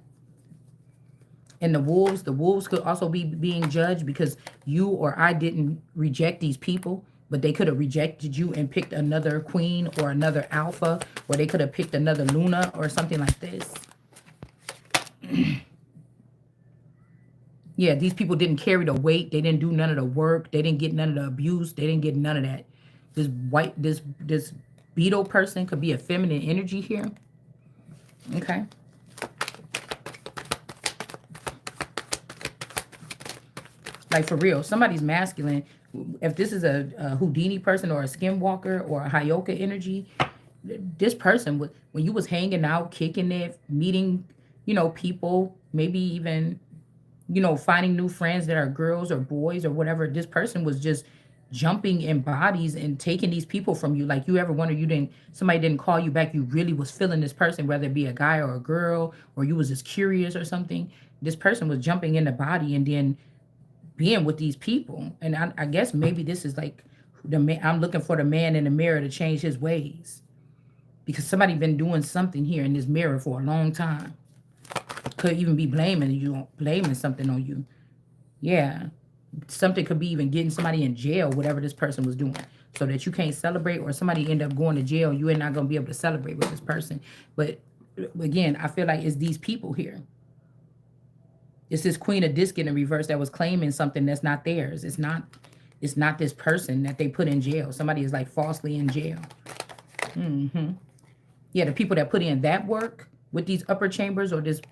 And the wolves could also be being judged because you or I didn't reject these people, but they could have rejected you and picked another queen or another alpha, or they could have picked another Luna or something like this. Yeah, these people didn't carry the weight. They didn't do none of the work. They didn't get none of the abuse. They didn't get none of that. This beetle person could be a feminine energy here. Okay. Like for real, somebody's masculine. If this is a Houdini person or a skinwalker or a Hyoka energy, this person would, when you was hanging out, kicking it, meeting, people, maybe even, finding new friends that are girls or boys or whatever, this person was just jumping in bodies and taking these people from you. Like you ever wonder somebody didn't call you back, you really was feeling this person, whether it be a guy or a girl, or you was just curious or something. This person was jumping in the body and then being with these people. And I guess maybe this is like I'm looking for the man in the mirror to change his ways, because somebody been doing something here in this mirror for a long time. Could even be blaming something on you. Yeah. Something could be even getting somebody in jail, whatever this person was doing, so that you can't celebrate, or somebody end up going to jail. You are not going to be able to celebrate with this person. But again, I feel like it's these people here. It's this Queen of Disc in reverse that was claiming something that's not theirs. It's not this person that they put in jail. Somebody is like falsely in jail. Yeah, the people that put in that work with these upper chambers or this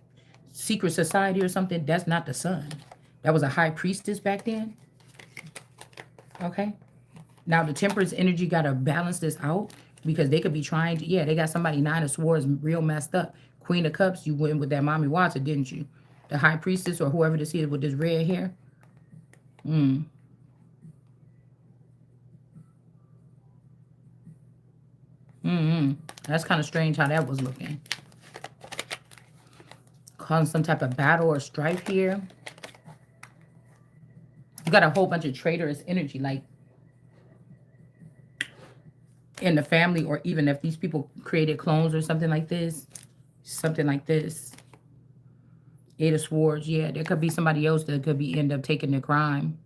secret society or something, that's not the sun. That was a high priestess back then. Okay. Now the Temperance energy got to balance this out, because they could be trying to, they got somebody 9 of Swords real messed up. Queen of Cups, you went with that Mommy Watson, didn't you? The high priestess or whoever this is with this red hair. That's kind of strange how that was looking. Causing some type of battle or strife here. You got a whole bunch of traitorous energy, like in the family, or even if these people created clones or something like this. Something like this. Eight of Swords, yeah, there could be somebody else that could be end up taking the crime.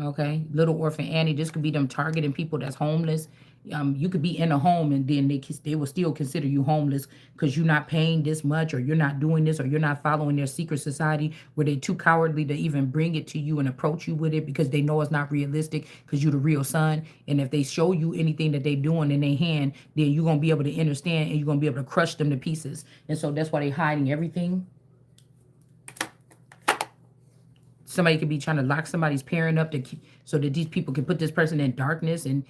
Okay, Little Orphan Annie. This could be them targeting people that's homeless. You could be in a home and then they will still consider you homeless because you're not paying this much, or you're not doing this, or you're not following their secret society where they're too cowardly to even bring it to you and approach you with it because they know it's not realistic because you're the real son. And if they show you anything that they're doing in their hand, then you're gonna be able to understand and you're gonna be able to crush them to pieces. And so that's why they're hiding everything. Somebody could be trying to lock somebody's parent up to keep, so that these people can put this person in darkness and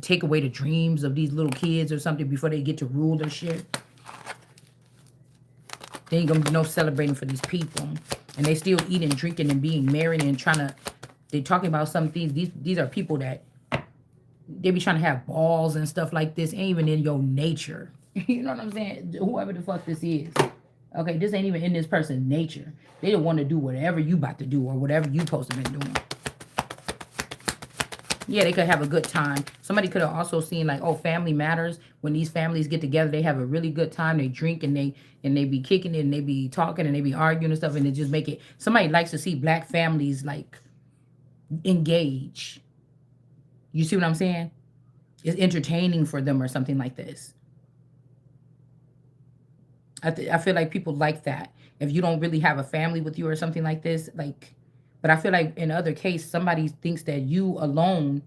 take away the dreams of these little kids or something before they get to rule their shit. There ain't gonna be no celebrating for these people. And they still eating, drinking, and being married and trying to, they talking about some things. These are people that, they be trying to have balls and stuff like this. Ain't even in your nature. You know what I'm saying? Whoever the fuck this is. Okay, this ain't even in this person's nature. They don't want to do whatever you about to do or whatever you supposed to be doing. Yeah, they could have a good time. Somebody could have also seen like, oh, family matters. When these families get together, they have a really good time. They drink and they be kicking it and they be talking and they be arguing and stuff, and they just make it. Somebody likes to see black families like engage. You see what I'm saying? It's entertaining for them or something like this. I feel like people like that. If you don't really have a family with you or something like this, like, but I feel like in other case, somebody thinks that you alone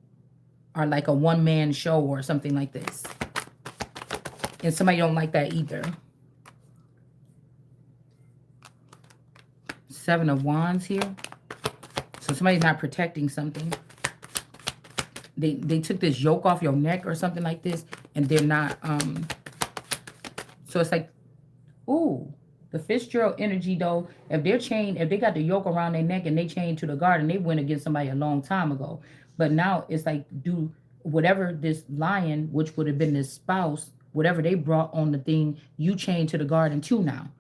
are like a one-man show or something like this. And somebody don't like that either. Seven of Wands here. So somebody's not protecting something. They took this yoke off your neck or something like this, and they're not, so it's like, ooh, the Fitzgerald energy though, if they're chained, if they got the yoke around their neck and they chained to the garden, they went against somebody a long time ago. But now it's like, do whatever this lion, which would have been this spouse, whatever they brought on the thing, you chained to the garden too now.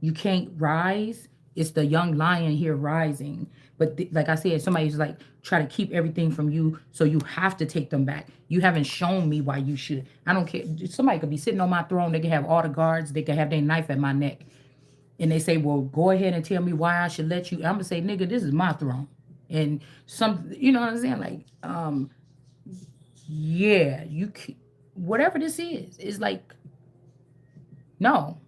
You can't rise. It's the young lion here rising. But like I said, somebody's like try to keep everything from you, so you have to take them back. You haven't shown me why you should. I don't care. Somebody could be sitting on my throne. They can have all the guards. They can have their knife at my neck. And they say, well, go ahead and tell me why I should let you. I'm going to say, nigga, this is my throne. And some, you know what I'm saying? Like, yeah, you, whatever this is, it's like, no.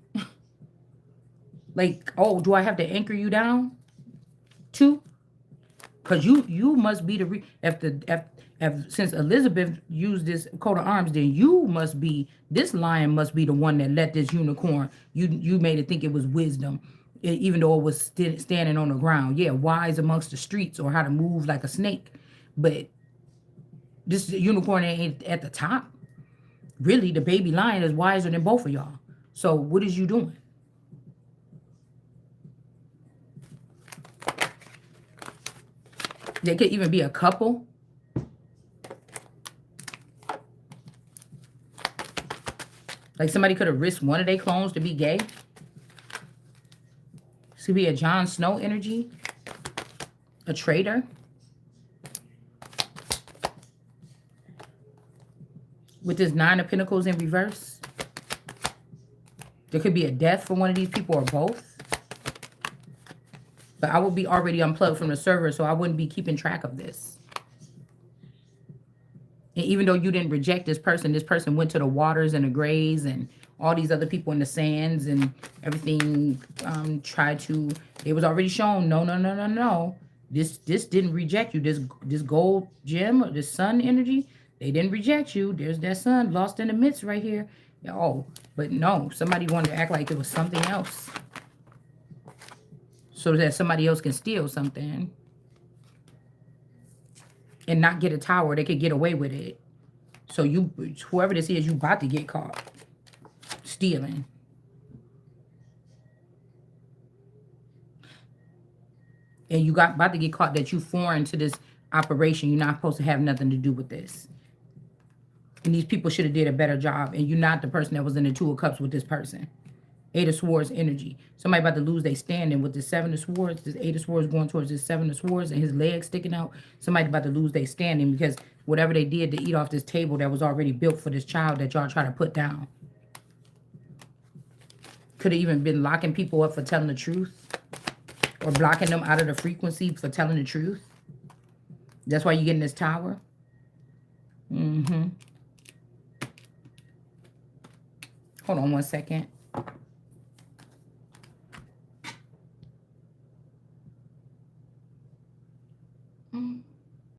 Like, oh, do I have to anchor you down too? Because you must be the if since Elizabeth used this coat of arms, then you must be, this lion must be the one that let this unicorn, you made it think it was wisdom, even though it was standing on the ground. Yeah, wise amongst the streets, or how to move like a snake. But this unicorn ain't at the top. Really, the baby lion is wiser than both of y'all. So what is you doing? They could even be a couple. Like somebody could have risked one of their clones to be gay. This could be a Jon Snow energy. A traitor. With this Nine of Pentacles in reverse. There could be a death for one of these people or both. But I would be already unplugged from the server, so I wouldn't be keeping track of this. And even though you didn't reject this person went to the waters and the graves and all these other people in the sands and everything, tried to, it was already shown, no. This didn't reject you. This gold gem or this sun energy, they didn't reject you. There's that sun lost in the midst right here. Oh, but no, somebody wanted to act like it was something else, so that somebody else can steal something and not get a tower. They could get away with it. So you, whoever this is, you about to get caught stealing. and you got about to get caught that you foreign to this operation. You're not supposed to have nothing to do with this. And these people should have did a better job. And you're not the person that was in the Two of Cups with this person. Eight of Swords energy. Somebody about to lose their standing with the Seven of Swords. This Eight of Swords going towards this Seven of Swords and his legs sticking out. Somebody about to lose their standing because whatever they did to eat off this table that was already built for this child that y'all try to put down. Could have even been locking people up for telling the truth. Or blocking them out of the frequency for telling the truth. That's why you get in this tower. Mm-hmm. Hold on one second.